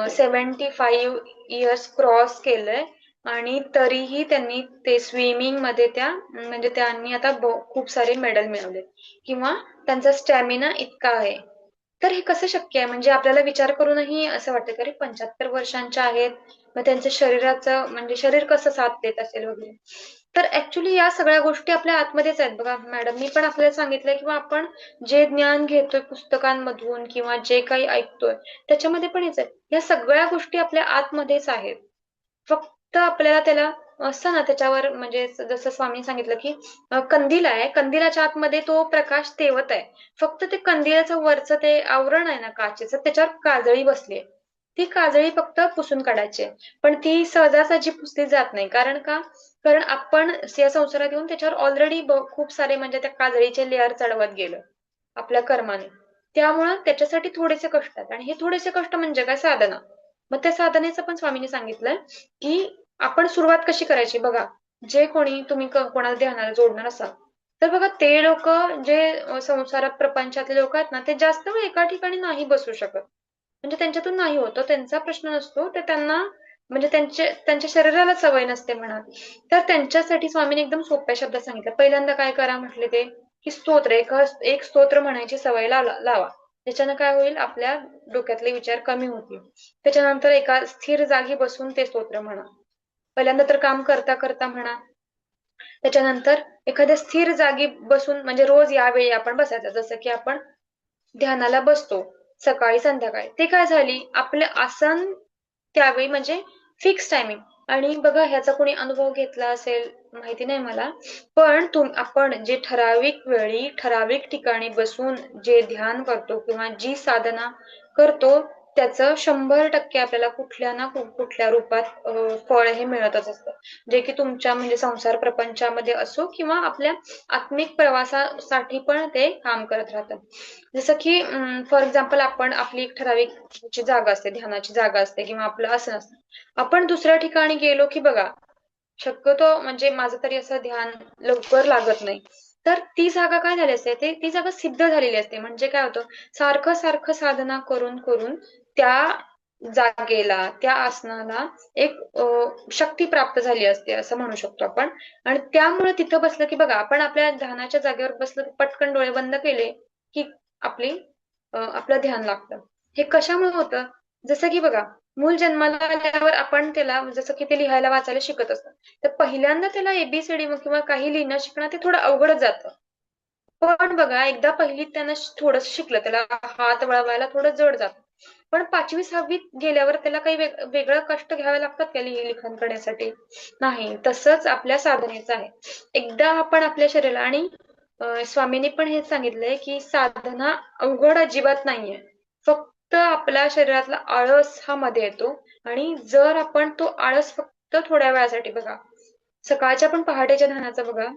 75 इयर्स क्रॉस केलंय आणि तरीही त्यांनी ते स्विमिंग मध्ये त्या म्हणजे त्यांनी आता खूप सारे मेडल मिळवले किंवा त्यांचा स्टॅमिना इतका आहे. तर हे कसं शक्य आहे? म्हणजे आपल्याला विचार करूनही असं वाटतं की अरे 75 वर्षांच्या आहेत मग त्यांच्या शरीराचं म्हणजे शरीर कसं साथ देत असेल वगैरे. तर ऍक्च्युली या सगळ्या गोष्टी आपल्या आतमध्येच आहेत बघा मॅडम. मी पण आपल्याला सांगितलंय किंवा आपण जे ज्ञान घेतोय पुस्तकांमधून किंवा जे काही ऐकतोय त्याच्यामध्ये पण हेच आहे. या सगळ्या गोष्टी आपल्या आतमध्येच आहेत. फक्त आपल्याला त्याला असं ना त्याच्यावर म्हणजे जसं स्वामी सांगितलं की कंदील आहे कंदिलाच्या आतमध्ये तो प्रकाश तेवत आहे. फक्त ते कंदिलाचं वरचं ते आवरण आहे ना काचेचं त्याच्यावर काजळी बसली. ती काजळी फक्त पुसून काढायची पण ती सहजासहजी पुसली जात नाही. कारण का? कारण आपण या संसारात येऊन त्याच्यावर ऑलरेडी खूप सारे म्हणजे त्या काजळीचे लेअर चढवत गेलो आपल्या कर्माने. त्यामुळं त्याच्यासाठी थोडेसे कष्ट आहेत आणि हे थोडेसे कष्ट म्हणजे काय साधना. मग त्या साधनेचं पण स्वामींनी सांगितलंय की आपण सुरुवात कशी करायची बघा. जे कोणी तुम्ही कोणाला ध्यानाला जोडणार असाल तर बघा ते लोक जे संसारात प्रपंचातले लोक आहेत ना ते जास्त वेळ एका ठिकाणी नाही बसू शकत. म्हणजे त्यांच्यातून नाही होत त्यांचा प्रश्न नसतो तर त्यांना म्हणजे त्यांच्या शरीराला सवय नसते म्हणा. तर त्यांच्यासाठी स्वामींनी एकदम सोप्या शब्दात सांगितलं. पहिल्यांदा काय करा म्हटले ते की स्तोत्र एक स्तोत्र म्हणायची सवय लावा. त्याच्यानं काय होईल आपल्या डोक्यातले विचार कमी होतील. त्याच्यानंतर एका स्थिर जागी बसून ते स्तोत्र म्हणा. पहिल्यांदा तर काम करता करता म्हणा. त्याच्यानंतर एखाद्या स्थिर जागी बसून म्हणजे रोज यावेळी आपण बसायचं जसं की आपण ध्यानाला बसतो सकाळी संध्याकाळी. ते काय झाली आपले आसन त्यावेळी म्हणजे फिक्स टायमिंग. आणि बघा ह्याचा कोणी अनुभव घेतला असेल माहिती नाही मला पण आपण जे ठराविक वेळी ठराविक ठिकाणी बसून जे ध्यान करतो किंवा जी साधना करतो त्याचं 100% आपल्याला कुठल्या ना कुठल्या रूपात फळ हे मिळतच असतं. जे की तुमच्या म्हणजे संसार प्रपंचामध्ये असो किंवा आपल्या आत्मिक प्रवासासाठी पण ते काम करत राहतं. जसं की फॉर एक्झाम्पल आपण आपली एक ठराविक ची जागा असते, ध्यानाची जागा असते किंवा आपलं असं असतं. आपण दुसऱ्या ठिकाणी गेलो की बघा, शक्यतो म्हणजे माझं तरी असं ध्यान लवकर लागत नाही. तर ती जागा काय झाली असते, ती जागा सिद्ध झालेली असते. म्हणजे काय होतं, सारखं सारखं साधना करून करून त्या जागेला, त्या आसनाला एक शक्ती प्राप्त झाली असते असं म्हणू शकतो आपण. आणि त्यामुळे तिथं बसलं की बघा, आपण आपल्या ध्यानाच्या जागेवर बसलं की पटकन डोळे बंद केले की आपलं ध्यान लागतं. हे कशामुळे होतं? जसं की बघा, मूल जन्माला आल्यावर आपण त्याला जसं की ते लिहायला वाचायला शिकत असतं. तर पहिल्यांदा त्याला एबीसीडी किंवा काही लिहिणं शिकणं ते थोडं अवघडच जातं. पण बघा, एकदा पहिलीत त्यानं थोडंसं शिकलं, त्याला हात वळवायला थोडं जड जातं. पण 5वी 6वीत गेल्यावर त्याला काही वेगळं कष्ट घ्यावे लागतात का लिखाण करण्यासाठी? नाही. तसंच आपल्या साधनेचं आहे. एकदा आपण आपल्या शरीराला आणि स्वामींनी पण हेच सांगितलंय की साधना अवघड अजिबात नाहीये. फक्त आपल्या शरीरातला आळस हा मध्ये येतो आणि जर आपण तो आळस फक्त थोड्या वेळासाठी बघा, सकाळच्या पण पहाटेच्या ध्यानाचा बघा,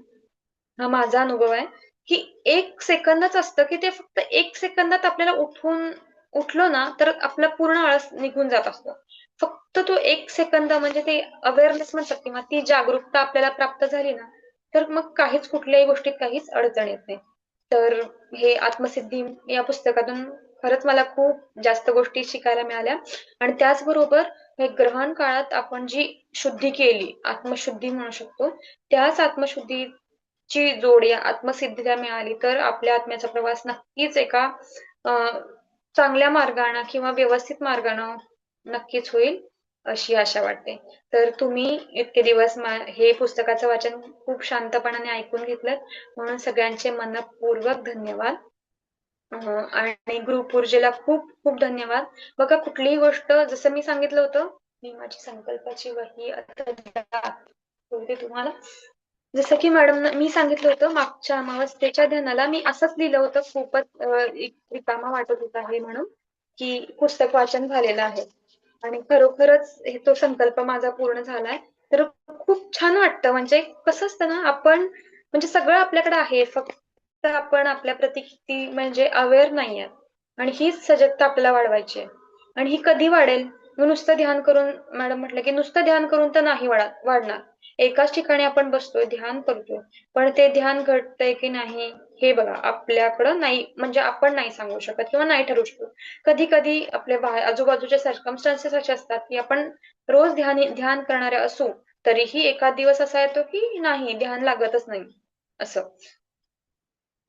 हा माझा अनुभव आहे की 1 सेकंदच असतं की ते फक्त 1 सेकंदात आपल्याला उठलो ना तर आपला पूर्ण आळस निघून जात असतो. फक्त तो 1 सेकंद म्हणजे ते अवेअरनेस म्हणतात किंवा ती जागरूकता आपल्याला प्राप्त झाली ना, तर मग काहीच कुठल्याही गोष्टीत काहीच अडचण येत नाही. तर हे आत्मसिद्धी या पुस्तकातून खरंच मला खूप जास्त गोष्टी शिकायला मिळाल्या. आणि त्याचबरोबर हे ग्रहण काळात आपण जी शुद्धी केली, आत्मशुद्धी म्हणू शकतो, त्याच आत्मशुद्धीची जोड या आत्मसिद्धीला मिळाली तर आपल्या आत्म्याचा प्रवास नक्कीच एका चांगल्या मार्गाने किंवा व्यवस्थित मार्गाने नक्कीच होईल अशी आशा वाटते. तर तुम्ही इतके दिवस हे पुस्तकाचं वाचन खूप शांतपणाने ऐकून घेतलं म्हणून सगळ्यांचे मनःपूर्वक धन्यवाद. आणि ग्रुप ऊर्जेला खूप खूप धन्यवाद. बघा, कुठलीही गोष्ट जसं मी सांगितलं होतं, मी माझी संकल्पाची वही आता बोलते तुम्हाला. जसं की मॅडम मी सांगितलं होतं मागच्या अमावस्येच्या ध्यानाला मी असंच लिहिलं होतं, खूपच रिकामा वाटत होता हे म्हणून की पुस्तक वाचन झालेलं आहे. आणि खरोखरच तो संकल्प माझा पूर्ण झालाय. तर खूप छान वाटतं. म्हणजे कसं असतं ना, आपण म्हणजे सगळं आपल्याकडे आहे, फक्त आपण आपल्या प्रती किती म्हणजे अवेअर नाहीये. आणि हीच सजगता आपल्याला वाढवायची आहे. आणि ही कधी वाढेल? मग नुसतं ध्यान करून, मॅडम म्हटलं की नुसतं ध्यान करून तर नाही वाढणार. एकाच ठिकाणी आपण बसतोय, ध्यान करतोय, पण ते ध्यान घडतंय की नाही हे बघा आपल्याकडं नाही, म्हणजे आपण नाही सांगू शकत किंवा नाही ठरवू शकत. कधी कधी आपल्या आजूबाजूचे सर्कमस्टान्सेस असे असतात की आपण रोज ध्यान करणारे असू तरीही एखाद दिवस असा येतो की नाही, ध्यान लागतच नाही असं.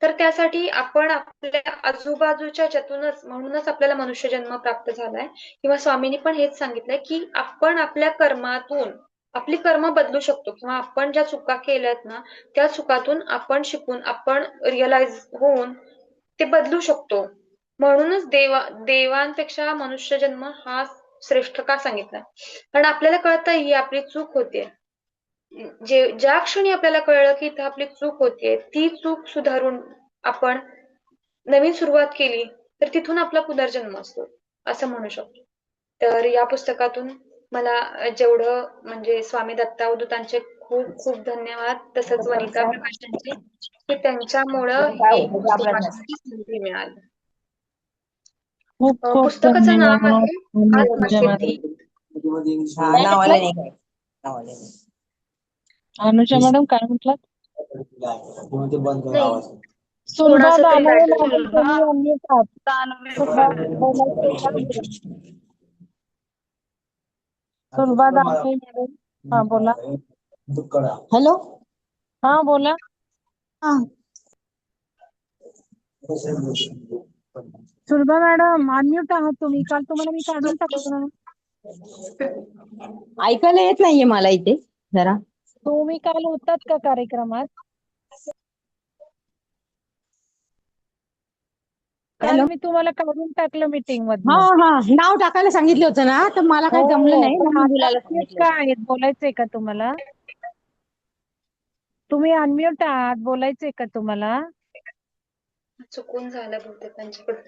तर त्यासाठी आपण आपल्या आजूबाजूच्या ज्यातूनच, म्हणूनच आपल्याला मनुष्य जन्म प्राप्त झालाय किंवा स्वामींनी पण हेच सांगितलंय की आपण आपल्या कर्मातून आपली कर्म बदलू शकतो किंवा आपण ज्या चुका केल्यात ना त्या चुकातून आपण शिकून, आपण रिअलाइज होऊन ते बदलू शकतो. म्हणूनच देवांपेक्षा मनुष्य जन्म हा श्रेष्ठ का सांगितलाय? कारण आपल्याला कळतंय ही आपली चूक होतीये. ज्या क्षणी आपल्याला कळलं की इथं आपली चूक होतीये, ती चूक सुधारून आपण नवीन सुरुवात केली तर तिथून आपला पुनर्जन्म असतो असं म्हणू शकतो. तर या पुस्तकातून मला जेवढं म्हणजे स्वामी दत्त अवधूतांचे खूप खूप धन्यवाद, तसंच वनिता प्रकाश यांचे की त्यांच्यामुळं काय हे होतं पुस्तक आपल्याला वाचण्याची संधी मिळाली. खूप खूप पुस्तकाचं नाव धन्यवाद आहे अनुजा मॅडम. आत्मसिद्धी. नावाला नाही काय नावाला नाही. अनुजा मॅडम काय म्हटलात? नाही, सुलभा कोणाचं तरी दानवे बॅटरी मॅडम, सुलभा तुम्ही unmute आहात. दानवे सुलभा मॅडम. बोलायचंय का? सुलभा दानवे मॅडम, हा बोला. हॅलो. हा बोला. सुलभा मॅडम अनम्यूट आहात तुम्ही, काल तुम्हाला मी काढून टाकलं ना. ऐकायला येत नाहीये मला इथे जरा. तुम्ही काल होतात का कार्यक्रमात? काल हॅलो. मी तुम्हाला काढून टाकलं मीटिंग हा मधनं. हा, नाव टाकायला सांगितलं होतं ना, तर मला हो काही जमलं नाही पण म्हणून आता बोलायला unmute सांगितलं का होतं. आहेत, बोलायचंय का तुम्हाला? तुम्ही अनम्यूट आहात, बोलायचंय का तुम्हाला? चुकून झालं बहुतेक त्यांच्याकडून.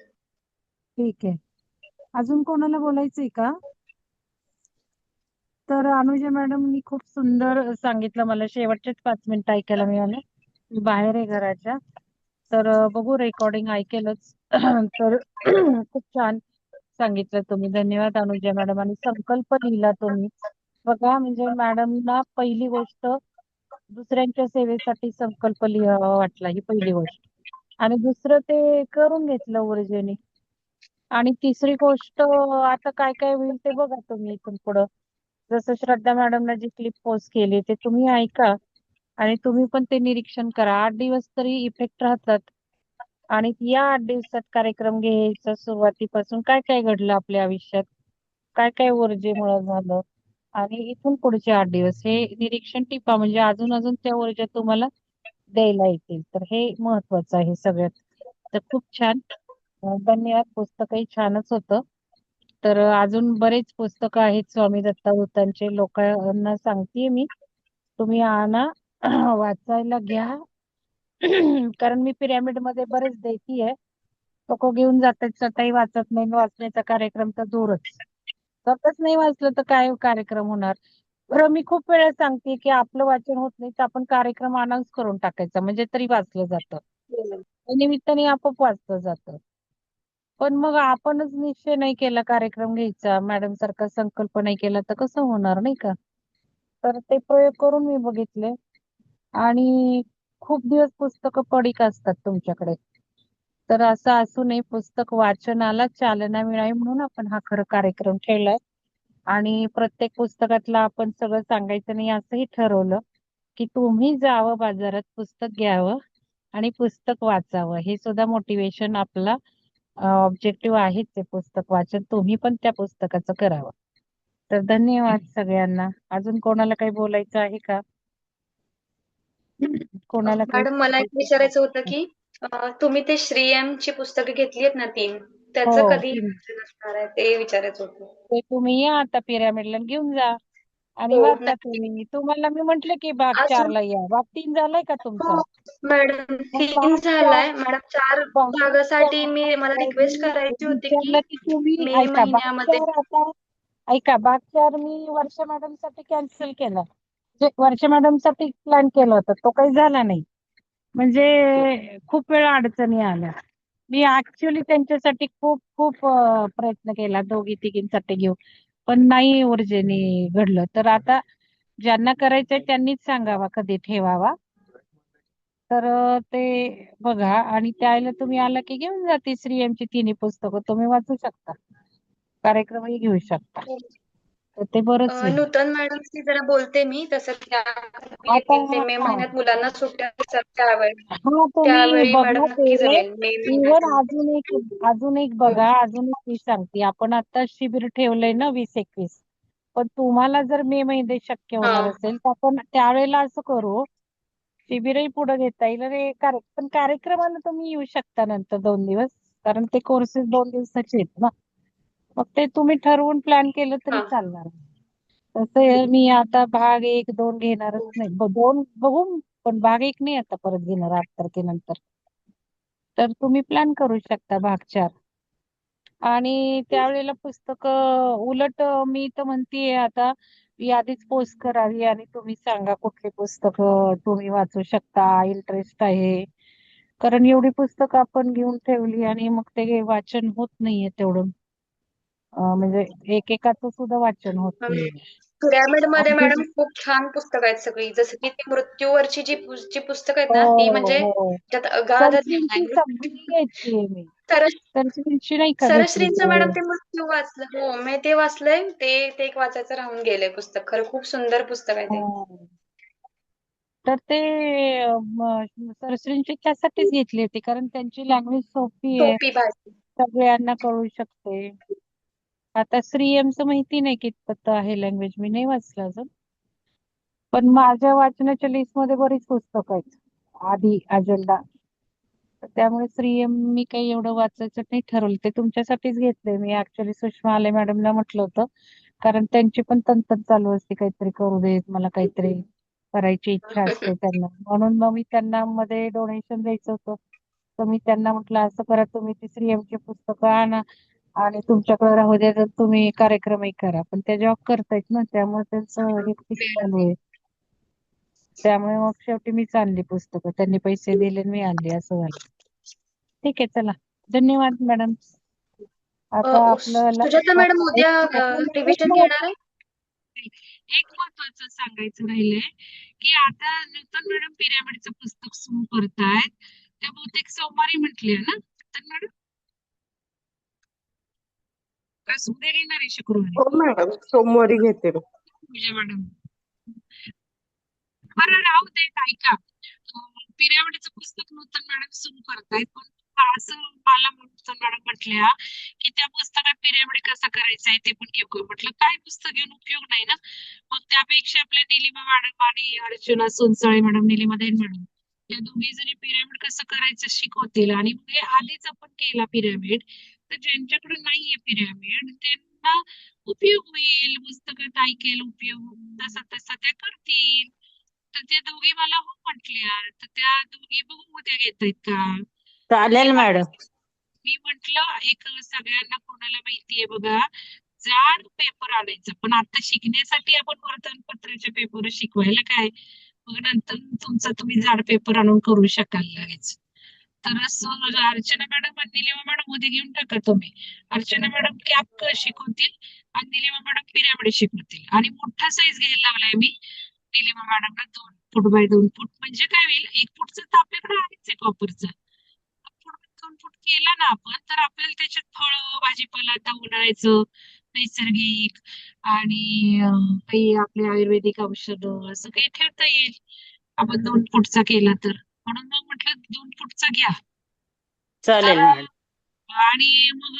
ठीक आहे. अजून कोणाला बोलायचंय का? तर अनुजा मॅडमनी खूप सुंदर सांगितलं. मला शेवटचेच 5 मिनिटं ऐकायला मिळाले. मी बाहेर आहे घराच्या. तर बघू रेकॉर्डिंग ऐकेलच. तर खूप छान सांगितलं तुम्ही. धन्यवाद अनुजा मॅडम. आणि संकल्प लिहिला तुम्ही. बघा म्हणजे मॅडमना पहिली गोष्ट दुसऱ्यांच्या सेवेसाठी संकल्प लिहावा वाटला, ही पहिली गोष्ट. आणि दुसरं ते करून घेतलं ऊर्जेने. आणि तिसरी गोष्ट आता काय काय होईल ते बघा तुम्ही इथून पुढं. जसं श्रद्धा मॅडमने जी क्लिप पोस्ट केली ते तुम्ही ऐका आणि तुम्ही पण ते निरीक्षण करा. 8 दिवस तरी इफेक्ट राहतात. आणि या 8 दिवसात कार्यक्रम घ्यायचा सुरुवातीपासून काय काय घडलं आपल्या आयुष्यात, काय काय ऊर्जेमुळे झालं, आणि इथून पुढचे 8 दिवस हे निरीक्षण टिपा. म्हणजे अजून अजून त्या ऊर्जा तुम्हाला द्यायला येतील. तर हे महत्वाचं आहे सगळ्यात. तर खूप छान. धन्यवाद. पुस्तकही छानच होतं. तर अजून बरेच पुस्तकं आहेत स्वामी दत्तावतांचे. लोकांना सांगतेय मी, तुम्ही आणा वाचायला घ्या. कारण मी पिरॅमिड मध्ये बरेच देतीये. लोक घेऊन जातात, स्वतःही वाचत नाही. वाचण्याचा कार्यक्रम तर दूरच. स्वतःच नाही वाचलं तर काय कार्यक्रम होणार. बरं मी खूप वेळा सांगते की आपलं वाचन होत नाही तर आपण कार्यक्रम अनाऊन्स करून टाकायचा, म्हणजे तरी वाचलं जातं. त्या निमित्ताने आपोआप वाचलं जातं. पण मग आपणच निश्चय नाही केला कार्यक्रम घ्यायचा, मॅडम सारखा संकल्प नाही केला, तर कसं होणार नाही का? तर ते प्रयोग करून मी बघितले. आणि खूप दिवस पुस्तकं पडीक असतात तुमच्याकडे. तर असं असू नये. पुस्तक वाचनाला चालना मिळावी म्हणून आपण हा खरं कार्यक्रम ठेवलाय. आणि प्रत्येक पुस्तकातलं आपण सगळं सांगायचं नाही असंही ठरवलं की तुम्ही जावं बाजारात, पुस्तक घ्यावं आणि पुस्तक वाचावं. हे सुद्धा मोटिवेशन आपला ऑब्जेक्टिव्ह आहे. ते पुस्तक वाचन तुम्ही पण त्या पुस्तकाचं करावं. तर धन्यवाद सगळ्यांना. अजून कोणाला काही बोलायचं आहे का? कोणाला काही मॅडम मला एक सांगायचं विचारायचं होतं आहे? की तुम्ही ते श्रीएमची पुस्तकं घेतली आहेत ना 3, त्याचं हो, कधी वाचन असणार आहे ते विचारायचं होतं. ते तुम्ही या आता पिरॅमिडला घेऊन जा आणि हो वाचा नक्की. तुम्ही. तुम्हाला मी म्हंटल की भाग अजून 4ला या. भाग 3 झालाय का हो तुमचा? मॅडम मग 3 भाग 4, झालाय. मॅडम 4 भाग भागासाठी 4 मला रिक्वेस्ट मी करायची होती की विचारलं की तुम्ही मे ऐका. भाग महिन्यामध्ये 4 आता ऐका. भाग 4 मी वर्षा मॅडम साठी कॅन्सल केला. म्हणजे वर्षा मॅडम साठी प्लॅन केला होता, तो काही झाला नाही. म्हणजे खूप वेळा अडचणी आल्या. मी ऍक्च्युली त्यांच्यासाठी खूप खूप प्रयत्न केला दोघी तिघींसाठी घेऊ, पण नाही ऊर्जेने घडलं. तर आता ज्यांना करायचंय त्यांनीच सांगावा कधी ठेवावा. तर ते बघा. आणि त्यावेळेला तुम्ही आला की घेऊन जा तिसरी एमची तिन्ही पुस्तकं. तुम्ही वाचू शकता, कार्यक्रमही घेऊ शकता. तर ते बरंच होईल. नूतन मॅडमशी जरा बोलते मी, तसं त्या आता येतील ते मे महिन्यात मुलांना सुट्ट्या असतात त्यावेळी. हा तुम्ही त्यावेळी बघा मॅडम नक्की ते. जमेल मे इव्हन महिन्यात. अजून एक हो. बघा. अजून एक मी सांगते. आपण आता शिबिर ठेवलंय ना 20-21. पण तुम्हाला जर मे महिन्यात शक्य हा. होणार असेल तर आपण त्यावेळेला असं करू, शिबिरही पुढे घेता येईल. आणि पण कार्यक्रमाला तुम्ही येऊ शकता नंतर 2 दिवस, कारण ते कोर्सेस 2 दिवसाचे आहेत ना. मग ते तुम्ही ठरवून प्लॅन केलं तरी हा. चालणार. तसं मी आता भाग 1-2 घेणारच नाही. 2 बघू, पण भाग 1 नाही आता परत घेणार 8 तारखेनंतर. तर तुम्ही प्लॅन करू शकता भाग 4. आणि त्यावेळेला पुस्तक उलट मी तर म्हणतीये आता यादीच पोस्ट करावी आणि तुम्ही सांगा कुठली पुस्तक तुम्ही वाचू शकता, इंटरेस्ट आहे. कारण एवढी पुस्तकं आपण घेऊन ठेवली आणि मग ते वाचन होत नाहीये तेवढं. म्हणजे एकेकाचं सुद्धा वाचन होत नाहीये. पिरॅमिड मध्ये आणि मॅडम खूप छान पुस्तकं आहेत सगळी. जसं की ती मृत्यूवरची जी पुस्तकं आहेत हो, ना, ती म्हणजे हो. त्यात अगाध ज्ञान सरश्रींची आहे. सगळी घ्यायची मी. तर सरश्रींची नाही का घेतली? सरश्रींचं मॅडम ते मृत्यू वाचलं. हो मी ते वाचलंय. ते एक वाचायचं राहून गेलंय पुस्तक. खरं खूप सुंदर पुस्तक आहे ते. हो. तर ते सरश्रींची त्यासाठीच घेतली होती, कारण त्यांची लँग्वेज सोपी आहे, सोपी भाषा. सगळ्यांना कळू शकते. आता श्रीएमचं माहिती नाही कितपत आहे लँग्वेज, मी नाही वाचलं अजून. पण माझ्या वाचनाच्या लिस्ट मध्ये बरीच पुस्तकं आहेत आधी अजेंडा. तर त्यामुळे श्रीएम मी काही एवढं वाचायचं नाही ठरवलं. ते तुमच्यासाठीच घेतले मी. ऍक्च्युली सुषमा आले मॅडमला म्हटलं होतं, कारण त्यांची पण तंतन चालू असते, काहीतरी करू देत, मला काहीतरी करायची इच्छा असते त्यांना. म्हणून मग मी त्यांना मध्ये डोनेशन द्यायचं होतं. तर मी त्यांना म्हटलं असं करा, तुम्ही ती श्रीएमची पुस्तकं आणा आणि तुमच्याकडे राहू द्या तर तुम्ही कार्यक्रमही करा, पण त्या जॉब करतायत ना, त्यामुळे त्यांचं हेक्टिक चालू आहे. त्यामुळे मग शेवटी मीच आणली पुस्तकं, त्यांनी पैसे दिले आणि मी आणली, असं झालं. ठीक आहे, चला, धन्यवाद मॅडम. आता आपल्याला सुजाता मॅडम उद्या रिव्हिजन घेणार आहे? एक महत्वाचं सांगायचं राहिलंय की आता नूतन मॅडम पिरॅमिडचं पुस्तक सुरू करतायत, त्या बहुतेक सोमवारी म्हटले ना नूतन मॅडम, का उद्या घेणार आहे शुक्रवारी? हो मॅडम, सोमवारी घेते मी. पूजा मॅडम, बरं राहू दे, ऐका, पिरॅमिडचं पुस्तक नूतन मॅडम सुरू करतायत, पण असं मला नूतन मॅडम म्हटल्या की त्या पुस्तकात पिरॅमिड कसा करायचा आहे ते पण घेऊ. म्हटलं काय पुस्तक घेऊन उपयोग नाही ना, मग त्यापेक्षा आपल्या निलिमा मॅडम आणि अर्चना सोनसळे मॅडम, निलिमा दैन मॅडम, या दोघी जणी पिरॅमिड कसं करायचं शिकवतील. आणि मग हे आधीच आपण केला पिरॅमिड, तर ज्यांच्याकडे नाहीये पिरॅमिड त्यांना उपयोग होईल, पुस्तकात ऐकेल, उपयोग तसा तसा त्या करतील. तर त्या दोघी मला हो म्हटल्या, तर त्या दोघी बघू उद्या घेतायत का. चालेल मॅडम. मी म्हंटल एक सगळ्यांना कोणाला माहितीये बघा, जाड पेपर आणायचं, पण आता शिकण्यासाठी आपण वर्तमानपत्राचे पेपर शिकवायला काय, मग नंतर तुमचा तुम्ही जाड पेपर आणून करू शकाल लगेच. तर असं अर्चना मॅडम आणि निलिमा मॅडम उद्या घेऊन टाका तुम्ही. अर्चना मॅडम कॅप शिकवतील आणि निलिमा मॅडम पिरॅमिड शिकवतील. आणि मोठा साईज घ्यायला लागलाय मी निलिमा मॅडमला, 2 फूट बाय 2 फूट, म्हणजे काय होईल, 1 फूटचं तर आपल्याकडे आहेच आहे कॉपरचं, 2 फूट केला ना आपण, तर आपल्याला त्याच्यात फळं भाजीपाला आता उन्हाळ्याचं नैसर्गिक आणि काही आपले आयुर्वेदिक औषधं असं काही ठेवता येईल आपण 2 फूटचा केला तर. म्हणून मग म्हटलं 2 फूटचा घ्या. चालेल तर मॅडम. आणि मग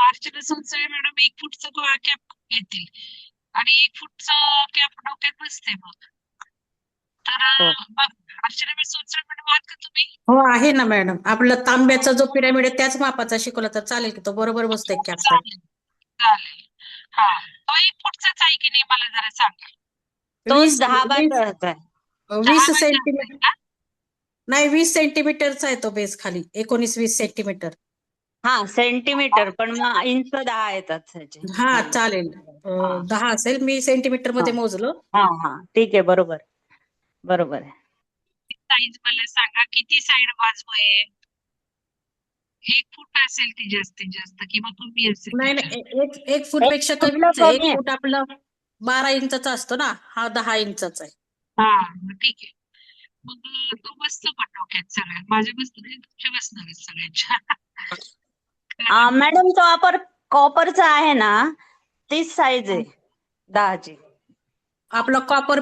अर्चना सोनसळे मॅडम 1 फूटचा कॅप घेतील आणि 1 फूटचा कॅप डोक्यात बसते मग. तर हो. मग अर्चना सोनसळे मॅडम आहात का तुम्ही? हो आहे ना मॅडम. आपला तांब्याचा जो पिरॅमिड आहे त्याच मापाचा शिकवला तर चालेल की, तो बरोबर बसतोय कॅपचा. चालेल चालेल. हा, तो 1 फूटचाच आहे की नाही मला जरा सांगा. तो 20 10 बाय 10 आहे. 20 10 बाय 10 आहे सेंटीमीटर का? नाही, 20 सेंटीमीटरचा आहे तो बेस, खाली 19-20 सेंटीमीटर. हा, सेंटीमीटर, पण मग इंच 10 येतात त्याचे. हा चालेल. हा. 10 असेल, मी सेंटीमीटर मध्ये मोजलं. हा हा, ठीक आहे, बरोबर बरोबर आहे. साईज मला सांगा, किती साईड बाजू आहे? 1 फूट असेल ती जास्तीत जास्त, किंवा कमी असेल नाही त्याच्यात? नाही, एक फूट पेक्षा फुटला कमीच आहे. 1 कमी आहे. फूट आपलं 12 इंचाचा असतो ना, हा 10 इंचाचा आहे. हा, मग ठीक आहे. मग तो बसतो पण डोक्यात सगळ्यात, माझ्या बसतो की तुमच्या बसणार आहेत सगळ्यांच्या? मॅडम, तो वापर कॉपरचा आहे ना, तीच साईज आहे 10ची. आपला कॉपर